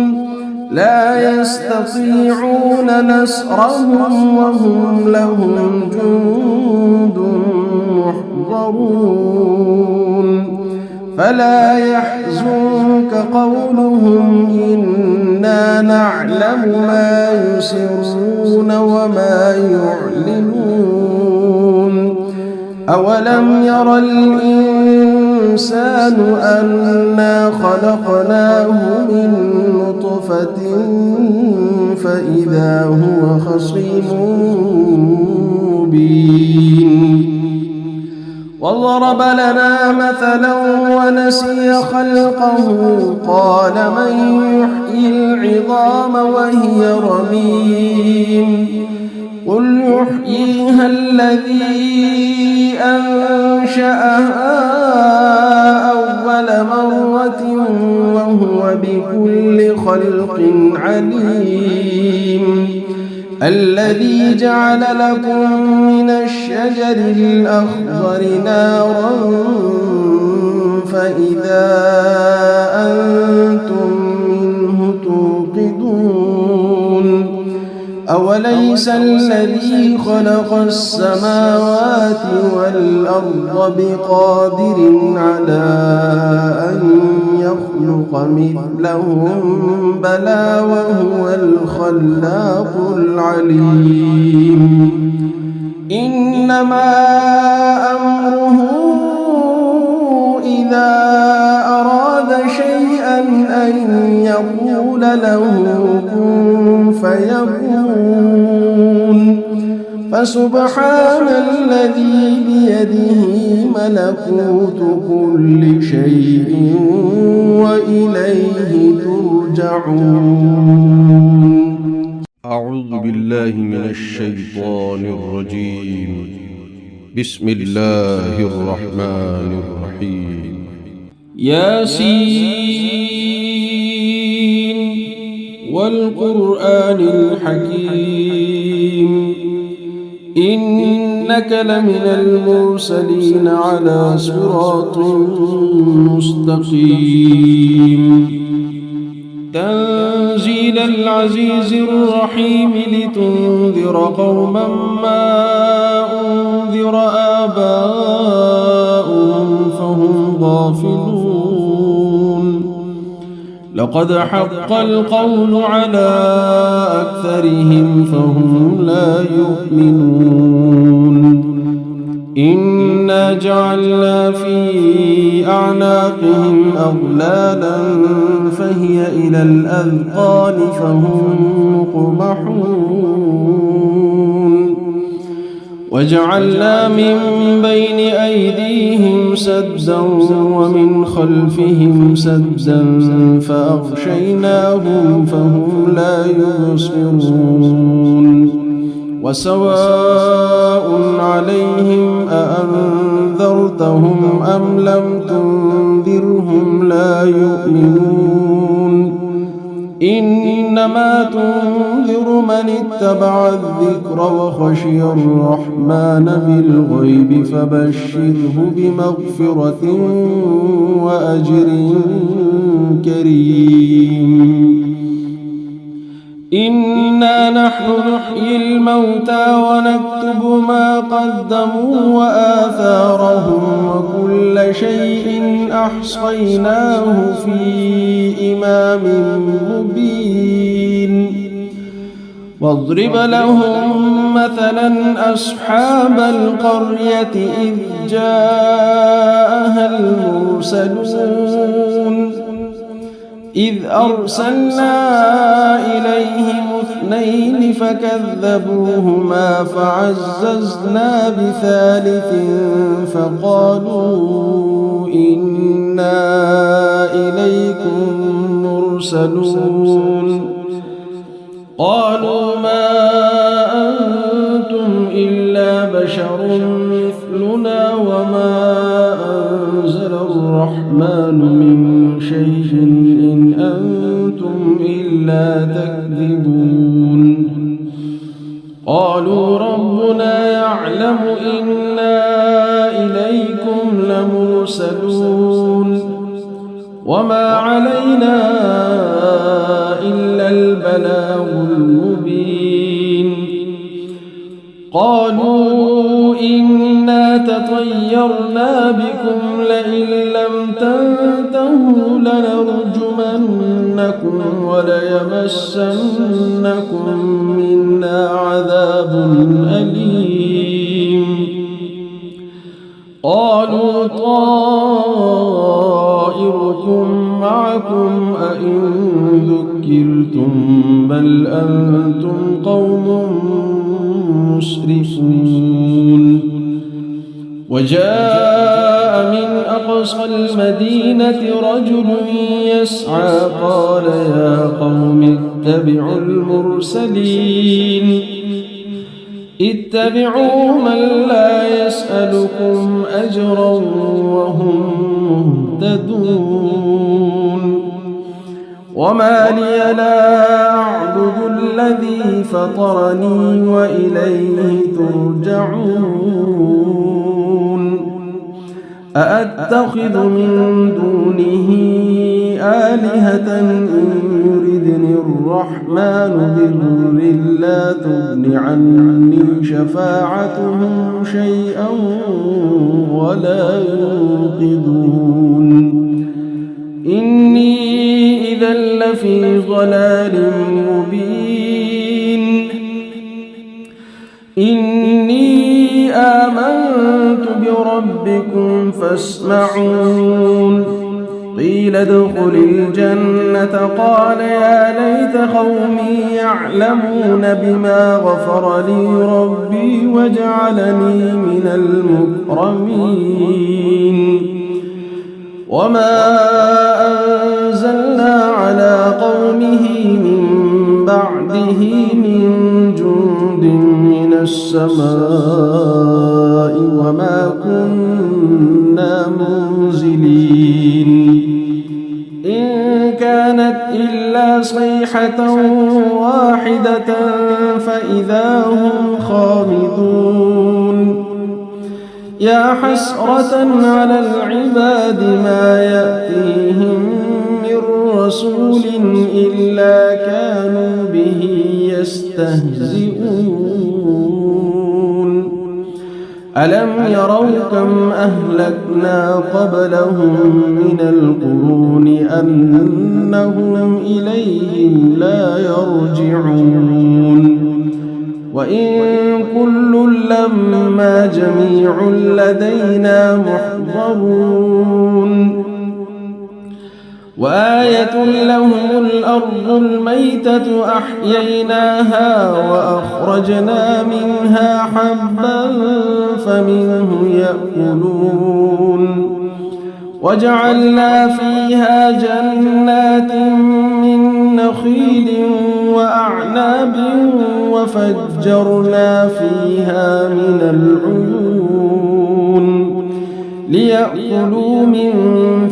لا يستطيعون نصرهم وهم لهم جند محضرون فلا يحزنك قولهم إنا نعلم ما يسرون وما يعلنون أولم ير الإنسان أنا خلقناه من نطفة فإذا هو خصيم مبين وضرب لنا مثلا ونسي خلقه قال من يحيي العظام وهي رميم قل يحييها الذي أنشأها أول مرة وهو بكل خلق عليم الذي جعل لكم من الشجر الأخضر نارا فإذا أنتم منه توقدون أوليس الذي خلق السماوات والأرض بقادر على أن يخلق مثلهم بلى وهو الخلاق العليم إنما أمره إذا أراد شيئا أن يقول له كن فيكون فسبحان الذي بيده ملكوت كل شيء وإليه ترجعون. أعوذ بالله من الشيطان الرجيم. بسم الله الرحمن الرحيم. ياسين والقرآن الحكيم إنك لمن المرسلين على صراط مستقيم تنزيل العزيز الرحيم لتنذر قوما ما أنذر آباؤهم فهم غافلون لقد حق القول على أكثرهم فهم لا يؤمنون إنا جعلنا في أعناقهم أغلالا فهي إلى الأذقان فهم مقمحون وجعلنا من بين أيديهم سدا ومن خلفهم سدا فأغشيناهم فهم لا يبصرون وسواء عليهم أأنذرتهم أم لم تنذرهم لا يؤمنون إنما تنذر من اتبع الذكر وخشي الرحمن بالغيب فبشره بمغفرة وأجر كريم إنا نحن نحيي الموتى ونكتب ما قدموا وآثارهم وكل شيء أحصيناه في إمام مبين واضرب لهم مثلا أصحاب القرية إذ جاءها المرسلون إذ أرسلنا إليهم اثنين فكذبوهما فعززنا بثالث فقالوا إنا إليكم مرسلون قالوا ما أنتم إلا بشر مثلنا وما أنزل الرحمن من شيء إن أنتم إلا تكذبون قالوا ربنا يعلم إنا إليكم لمرسلون وما علينا إلا البلاغ المبين قالوا إنا تطيرنا بكم لئن لم تنتهوا لنرجمنكم وليمسنكم منا عذاب أليم قالوا طائركم معكم أئن ذكرتم بل أنتم قوم مسرفون وجاء من أقصى المدينة رجل يسعى قال يا قوم اتبعوا المرسلين اتبعوا من لا يسألكم أجرا وهم مهتدون وما لي لا أعبد الذي فطرني وإليه ترجعون أأتخذ من دونه آلهة إن يردني الرحمن بضر لا تغن عني شفاعتهم شيئا ولا ينقذون إني إذا لفي ضلال مبين إني آمنت بربكم فاسمعون قيل ادخل الجنة قال يا ليت قومي يعلمون بما غفر لي ربي وجعلني من المكرمين وما أنزلنا على قومه من بعده من جند من السماء وما كنا منزلين إن كانت إلا صيحة واحدة فإذا هم خامدون يا حسرة على العباد ما يأتيهم من رسول إلا كانوا به يستهزئون ألم يروا كم أهلكنا قبلهم من القرون أنهم إليهم لا يرجعون وإن كل لما جميع لدينا محضرون وآية لهم الأرض الميتة أحييناها وأخرجنا منها حبا فمنه يأكلون وجعلنا فيها جنات من نخيل وأعناب وفجرنا فيها من العيون ليأكلوا من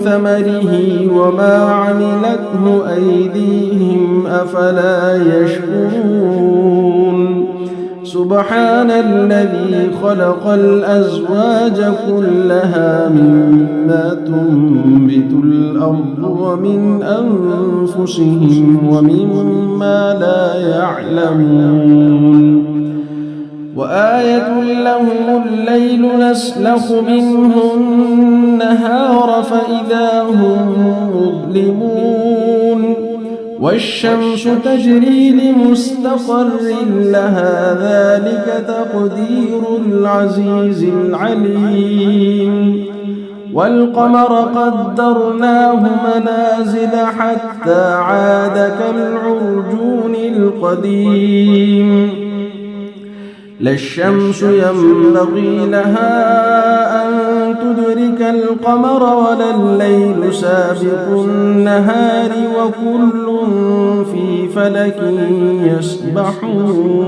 ثمره وما عملته أيديهم أفلا يشكرون سبحان الذي خلق الأزواج كلها مما تنبت الأرض ومن أنفسهم ومما لا يعلمون وآية لهم الليل نسلخ منه النهار فإذا هم مظلمون والشمس تجري لمستقر لها ذلك تقدير العزيز العليم والقمر قدرناه منازل حتى عاد كالعرجون القديم لا الشمس ينبغي لها أن تدرك القمر ولا الليل سابق النهار وكل في فلك يسبحون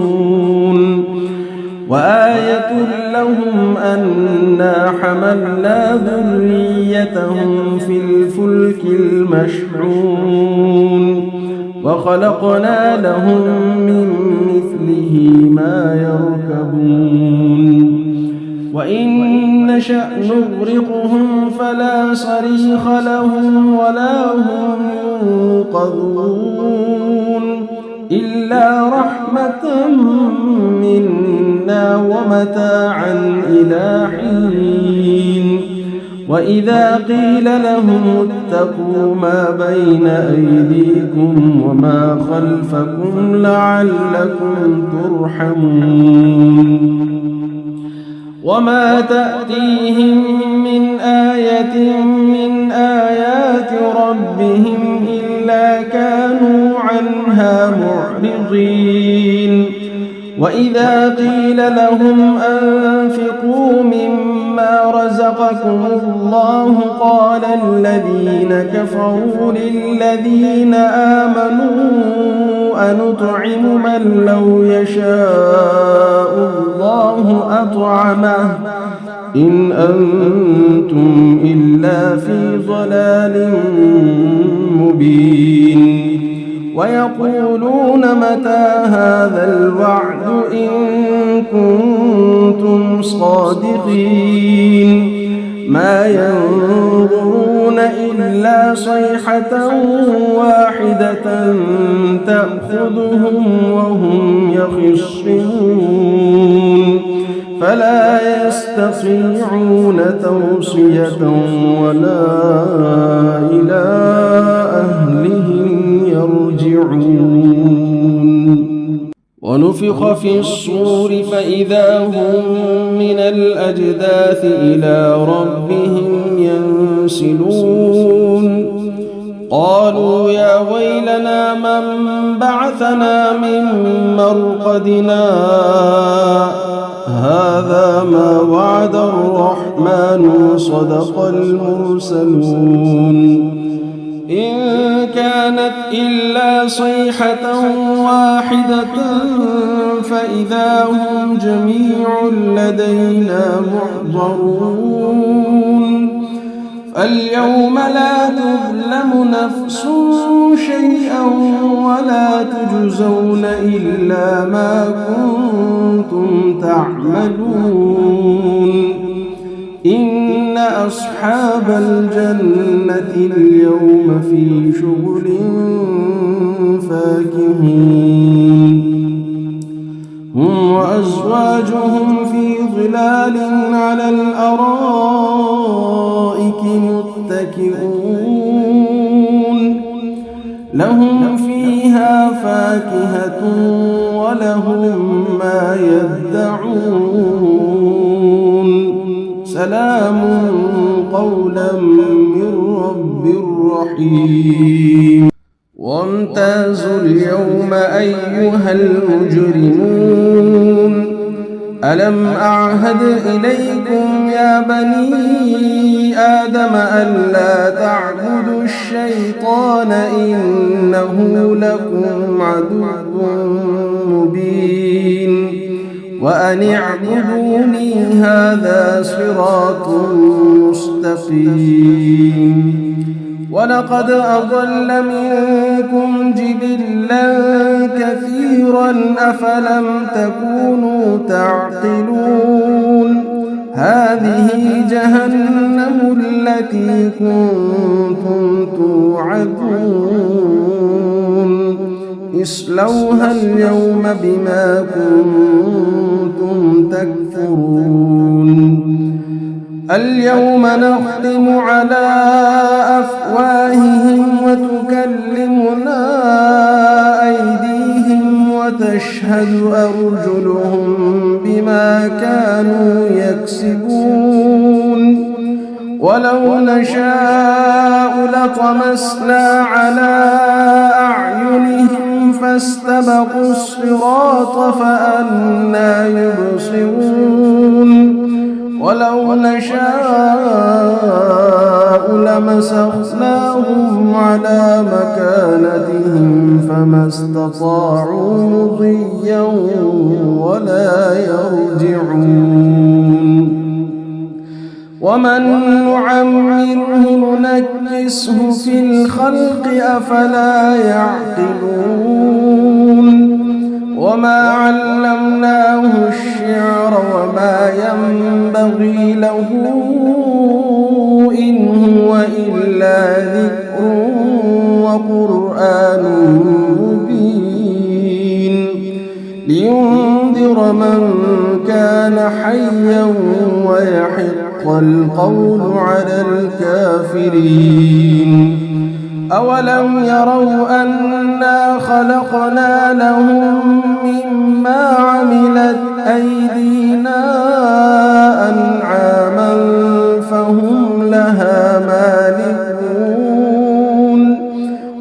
وآية لهم أنا حملنا ذريتهم في الفلك المشحون وخلقنا لهم من مثله ما يركبون وإن نشأ نغرقهم فلا صريخ لهم ولا هم ينقذون إلا رحمة منا ومتاعا إلى حين وإذا قيل لهم اتقوا ما بين أيديكم وما خلفكم لعلكم ترحمون وما تأتيهم من آية من آيات ربهم إلا كانوا عنها معرضين وإذا قيل لهم أنفقوا مما رزقكم الله قال الذين كفروا للذين آمنوا أنطعم من لو يشاء الله أطعمه إن أنتم إلا في ضلال مبين ويقولون متى هذا الوعد إن كنتم صادقين ما ينظرون إلا صيحة واحدة تأخذهم وهم يخصمون فلا يستطيعون توصية ولا إلى أهلهم يرجعون ونفخ في الصور فإذا هم من الأجداث إلى ربهم ينسلون قالوا يا ويلنا من بعثنا من مرقدنا هذا ما وعد الرحمن وصدق المرسلون إن كانت إلا صيحة واحدة فإذا هم جميع لدينا محضرون فاليوم لا تظلم نفس شيئا ولا تجزون إلا ما كنتم تعملون إن أصحاب الجنة اليوم في شغل فاكهون هم وأزواجهم في ظلال على الأرائك متكئون لهم فيها فاكهة ولهم ما يدعون سلام قولا من رب رحيم وامتازوا اليوم أيها المجرمون ألم أعهد إليكم يا بني آدم ألا تعبدوا الشيطان إنه لكم عدو مبين وأن اعبدوني هذا صراط مستقيم ولقد أضل منكم جبلا كثيرا أفلم تكونوا تعقلون هذه جهنم التي كنتم توعدون اصلوها اليوم بما كنتم تكفرون اليوم نختم على أفواههم وتكلمنا أيديهم وتشهد أرجلهم بما كانوا يكسبون ولو نشاء لطمسنا على أعينهم فاستبقوا الصراط فأنى يبصرون ولو نشاء لمسخناهم على مكانتهم فما استطاعوا مضيا ولا يرجعون ومن نعمره ننكسه في الخلق أفلا يعقلون وما علمناه الشعر وما ينبغي له إن هو إلا ذكر وقرآن مبين لينذر من كان حيا ويحق القول على الكافرين أولم يروا أنا خلقنا لهم مما عملت أيدينا أنعاما فهم لها مالكون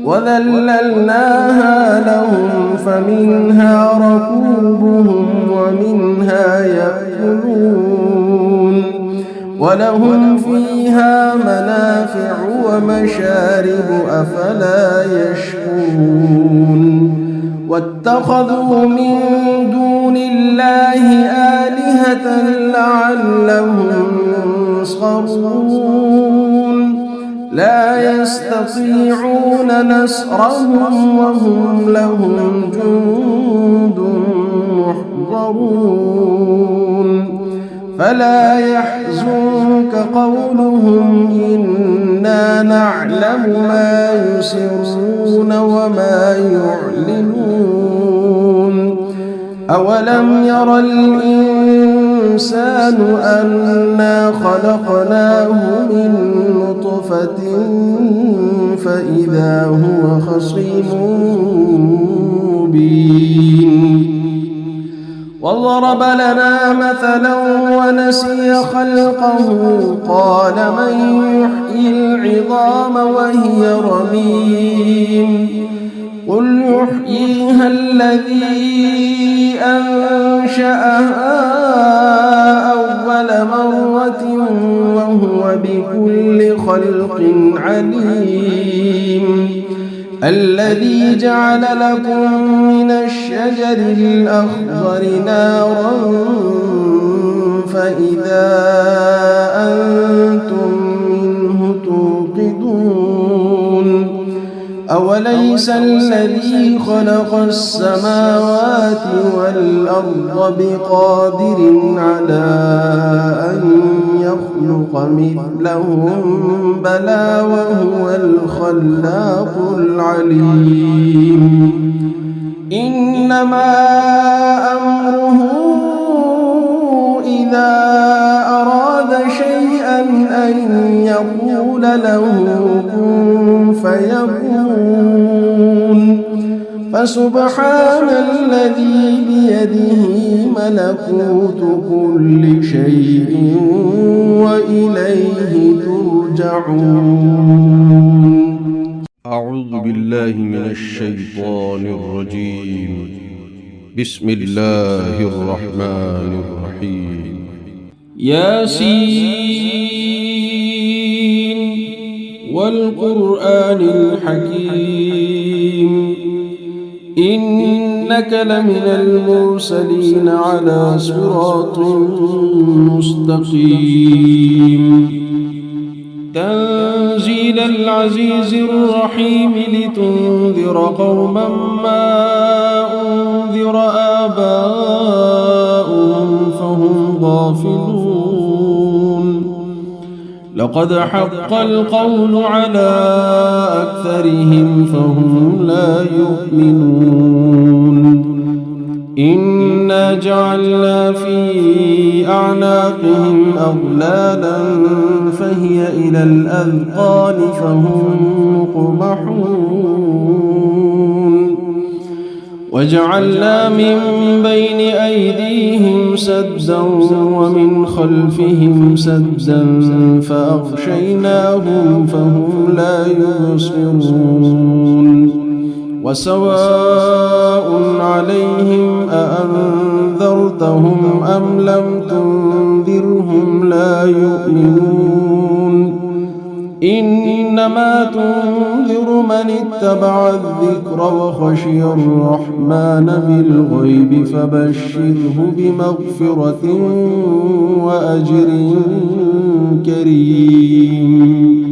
وذللناها لهم فمنها ركوبهم ومنها يأكلون ولهم فيها منافع ومشارب أفلا يشكرون واتخذوا من دون الله آلهة لعلهم ينصرون لا يستطيعون نصرهم وهم لهم جند محضرون فلا يحزنك قولهم إنا نعلم ما يسرون وما يعلنون أولم ير الإنسان أنا خلقناه من نطفة فإذا هو خصيم مبين وضرب لنا مثلا ونسي خلقه قال من يحيي العظام وهي رميم قل يحييها الذي أنشأها أول مرة وهو بكل خلق عليم الذي جعل لكم من الشجر الأخضر نارا فإذا أنتم منه توقدون أوليس الذي خلق السماوات والأرض بقادر على أن يخلق مثلهم بلى وهو الخلاق العليم إنما أمره إذا أراد شيئا أن يقول له كن فيكون فسبحان الذي بيده ملكوت كل شيء وإليه ترجعون. أعوذ بالله من الشيطان الرجيم. بسم الله الرحمن الرحيم. ياسين والقرآن الحكيم إنك لمن المرسلين على صراط مستقيم تنزيل العزيز الرحيم لتنذر قوما ما أنذر آباؤهم فهم غافلون لقد حق القول على أكثرهم فهم لا يؤمنون إنا جعلنا في أعناقهم أغلالا فهي إلى الأذقان فهم مقمحون وجعلنا من بين أيديهم سدا ومن خلفهم سدا فأغشيناهم فهم لا يبصرون وسواء عليهم أأنذرتهم أم لم تنذرهم لا يؤمنون إنما تنذر من اتبع الذكر وخشي الرحمن بالغيب فبشره بمغفرة وأجر كريم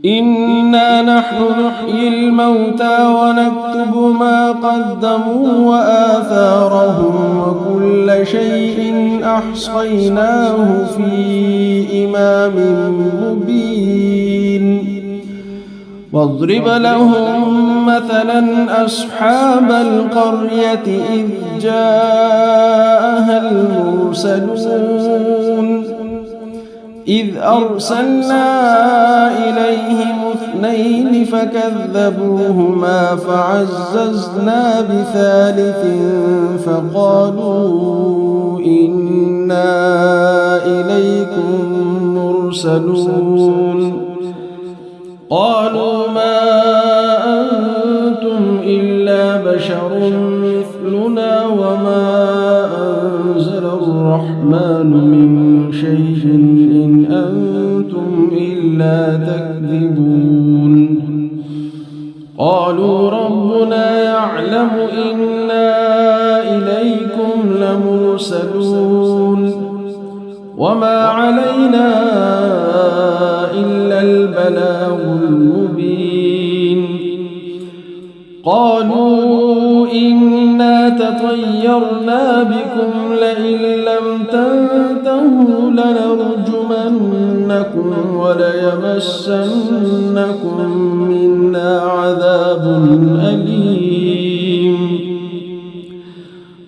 إنا نحن نحيي الموتى ونكتب ما قدموا وآثارهم وكل شيء أحصيناه في إمام مبين واضرب لهم مثلا أصحاب القرية إذ جاءها المرسلون إذ أرسلنا إليهم اثنين فكذبوهما فعززنا بثالث فقالوا إنا إليكم مرسلون قالوا ما أنتم إلا بشر مثلنا وما أنزل الرحمن من شيء إن أنتم إلا تكذبون قالوا ربنا يعلم إنا إليكم لمرسلون وما علينا إلا البلاغ المبين قالوا إنا تطيرنا بكم لئن لم تنتهوا لنرجمنكم وليمسنكم منا عذاب أليم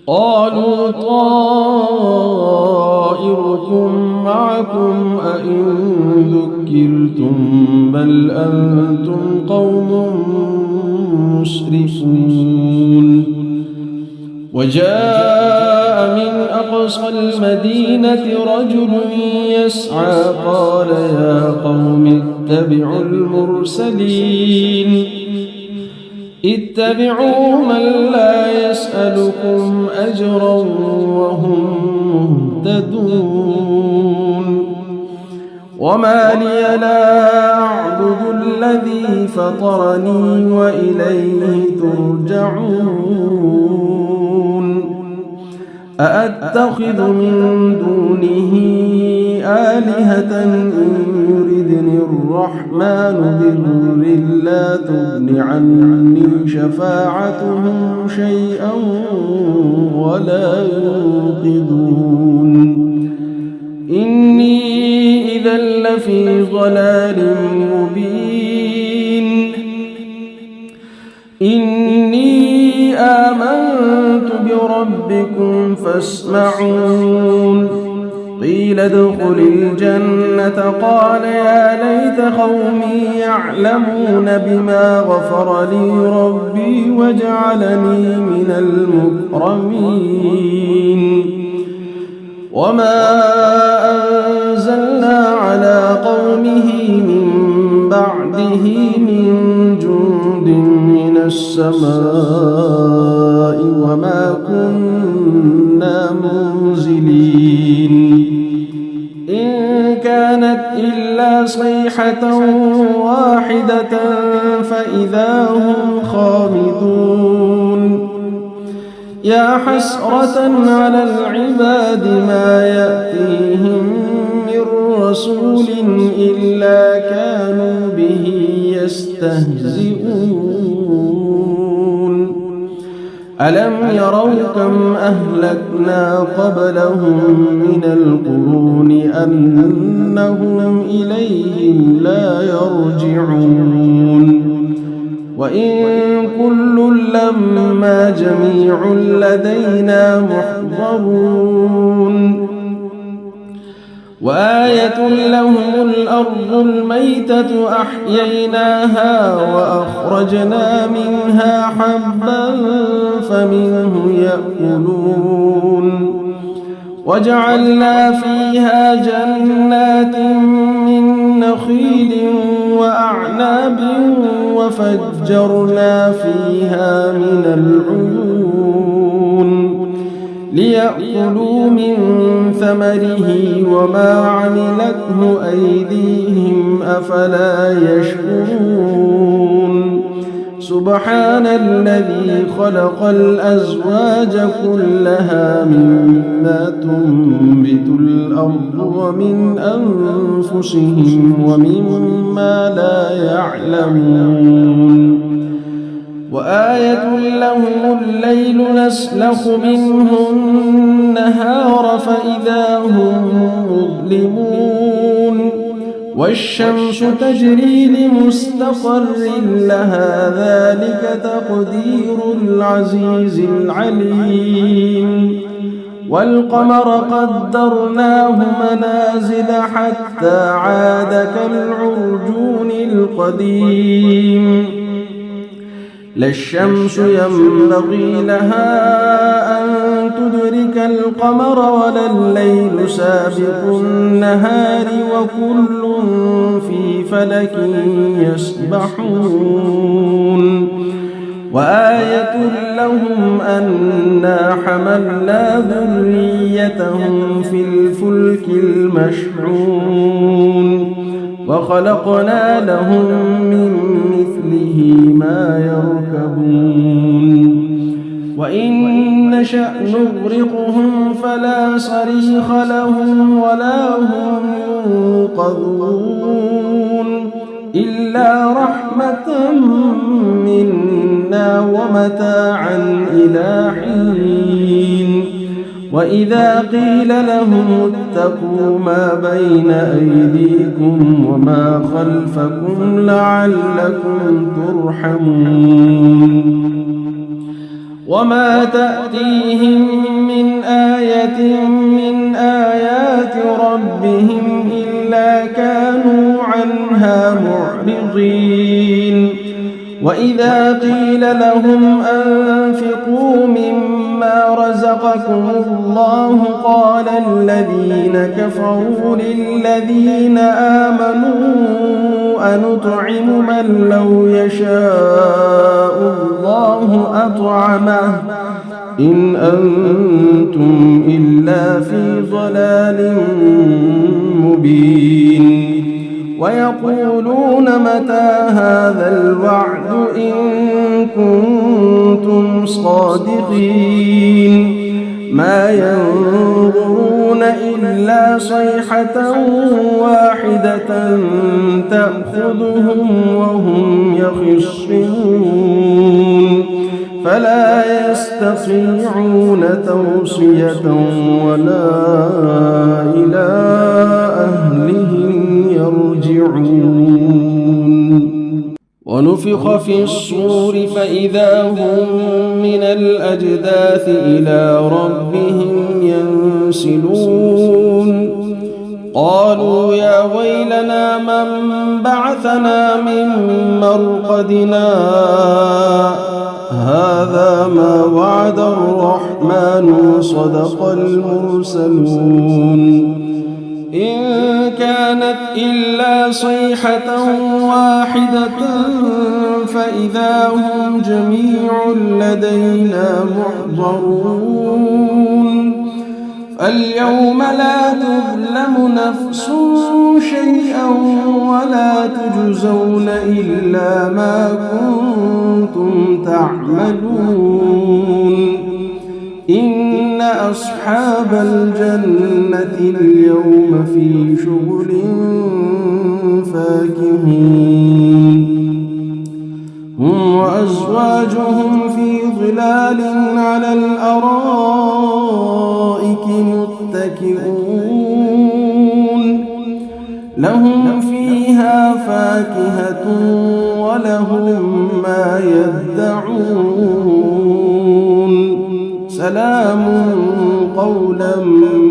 قالوا طائركم معكم أئن ذكرتم بل أنتم قوم مسرفون وجاء من أقصى المدينة رجل يسعى قال يا قوم اتبعوا المرسلين اتبعوا من لا يسألكم أجرا وهم مهتدون وما لي لا أعبد الذي فطرني وإليه ترجعون أأتخذ من دونه آلهة إن يردني الرحمن بضر لا تغن عني شفاعتهم شيئا ولا ينقذون إني إذا لفي ضلال مبين إني آمنت بربكم فاسمعون قيل ادخل الجنة قال يا ليت قومي يعلمون بما غفر لي ربي وجعلني من المكرمين وما أنزلنا على قومه من بعده من جند من السماء وما كنا منزلين إن كانت إلا صيحة واحدة فإذا هم خامدون يا حسرة على العباد ما يأتيهم من رسول إلا كانوا به يستهزئون ألم يروا كم أهلكنا قبلهم من القرون أنهم إليهم لا يرجعون وإن كل لما جميع لدينا محضرون وآية لهم الأرض الميتة أحييناها وأخرجنا منها حبا فمنه يأكلون وجعلنا فيها جنات من نخيل وأعناب وفجرنا فيها من العيون ليأكلوا من ثمره وما عملته أيديهم أفلا يشكرون سبحان الذي خلق الأزواج كلها مما تنبت الأرض ومن أنفسهم ومما لا يعلمون وآية لهم الليل نسلخ منه النهار فإذا هم مظلمون والشمس تجري لمستقر لها ذلك تقدير العزيز العليم والقمر قدرناه منازل حتى عاد كالعرجون القديم لا الشمس ينبغي لها أن تدرك القمر ولا الليل سابق النهار وكل في فلك يسبحون وآية لهم أنا حملنا ذريتهم في الفلك المشحون وخلقنا لهم من مثله ما يركبون وإن نشأ نغرقهم فلا صريخ لهم ولا هم ينقذون إلا رحمة منا ومتاعا إلى حين وإذا قيل لهم اتقوا ما بين أيديكم وما خلفكم لعلكم ترحمون وما تأتيهم من آية من آيات ربهم إلا كانوا عنها معرضين وإذا قيل لهم أنفقوا مما رزقكم الله قال الذين كفروا للذين آمنوا أنطعم من لو يشاء الله أطعمه إن أنتم إلا في ضلال مبين ويقولون متى هذا الوعد إن كنتم صادقين ما ينظرون إلا صيحة واحدة تأخذهم وهم يخصمون فلا يستطيعون توصية ولا إلى أهلهم يرجعون. ونفخ في الصور فإذا هم من الأجداث إلى ربهم ينسلون قالوا يا ويلنا من بعثنا من مرقدنا هذا ما وعد الرحمن وصدق المرسلون إن كانت إلا صيحة واحدة فإذا هم جميع لدينا محضرون فاليوم لا تظلم نفس شيئا ولا تجزون إلا ما كنتم تعملون إن أصحاب الجنة اليوم في شغل فاكهون هم وأزواجهم في ظلال على الأرائك متكئون لهم فيها فاكهة ولهم ما يدعون سلام قولا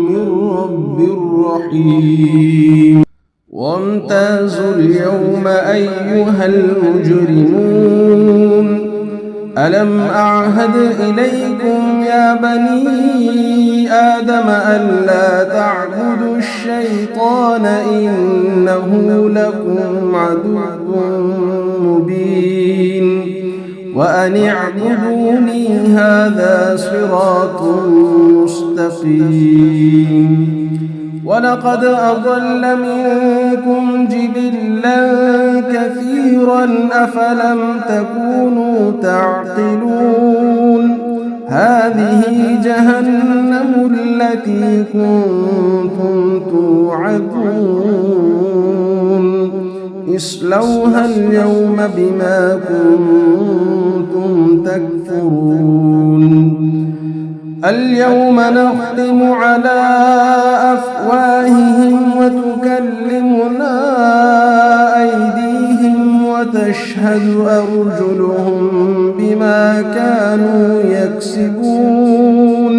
من رب رحيم. وامتازوا اليوم أيها المجرمون ألم أعهد إليكم يا بني آدم ألا تعبدوا الشيطان إنه لكم عدو مبين وأن اعبدوني هذا صراط مستقيم. ولقد أضل منكم جبلا كثيرا أفلم تكونوا تعقلون هذه جهنم التي كنتم توعدون اصلوها اليوم بما كنتم تكفرون. اليوم نختم على أفواههم وتكلمنا أيديهم وتشهد أرجلهم بما كانوا يكسبون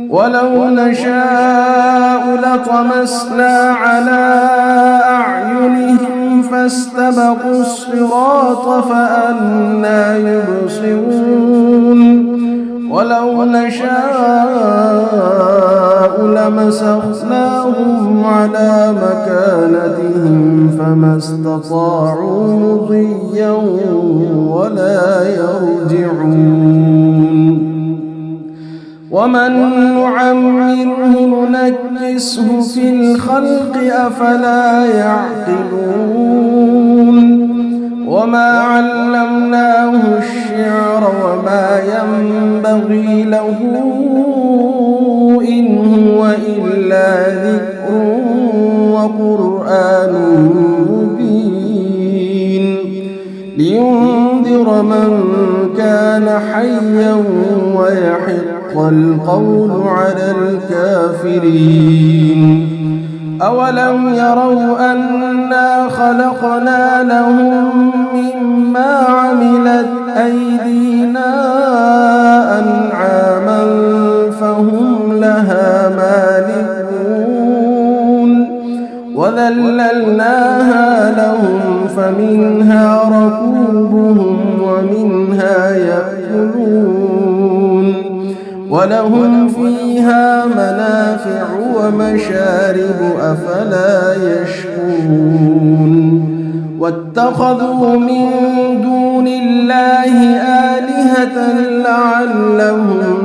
ولو نشاء لطمسنا على أعينهم فاستبقوا الصراط فأنى يبصرون ولو نشاء لمسخناهم على مكانتهم فما استطاعوا مضيا ولا يرجعون. ومن نعمره ننكسه في الخلق أفلا يعقلون. وما علمناه الشعر وما ينبغي له إن هو إلا ذكر وقرآن مبين لينذر من كان حيا ويحق القول على الكافرين. أولم يروا أنا خلقنا لهم مما عملت أيدينا أنعاما فهم لها مالكون وذللناها لهم فمنها ركوبهم ومنها يأكلون ولهم فيها منافع ومشارب أفلا يشكرون. واتخذوا من دون الله آلهة لعلهم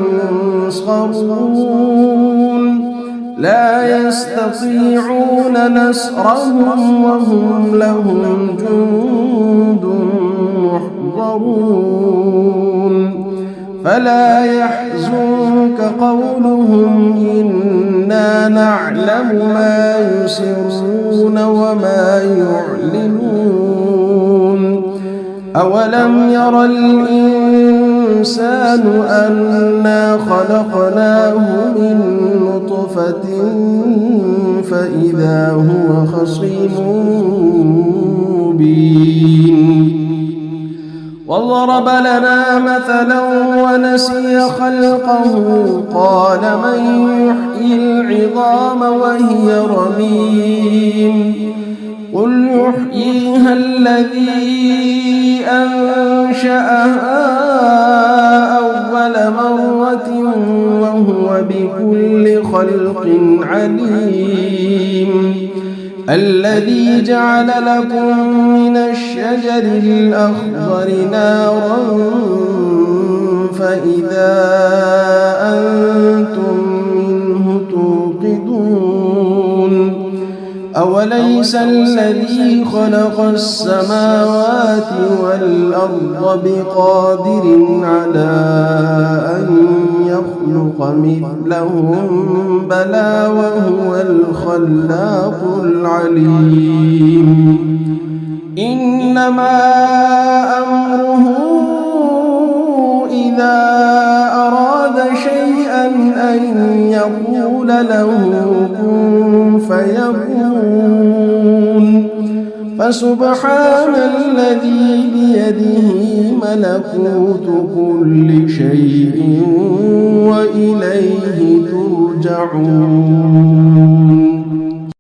ينصرون لا يستطيعون نصرهم وهم لهم جند محضرون. فلا يحزنك قولهم إنا نعلم ما يسرون وما يعلنون أولم ير الإنسان أنا خلقناه من نطفة فإذا هو خصيم مبين وضرب لنا مثلا ونسي خلقه قال من يحيي العظام وهي رميم قل يحييها الذي أنشأها أول مرة وهو بكل خلق عليم الذي جعل لكم من الشجر الأخضر نارا فإذا أنتم منه توقدون أوليس الذي خلق السماوات والأرض بقادر على أن يخلق مثلهم بلى وهو الخلاق العليم إنما أمره إذا أراد شيئا أن يقول له كن فيكون فسبحان الذي بيده ملكوت كل شيء وإليه ترجعون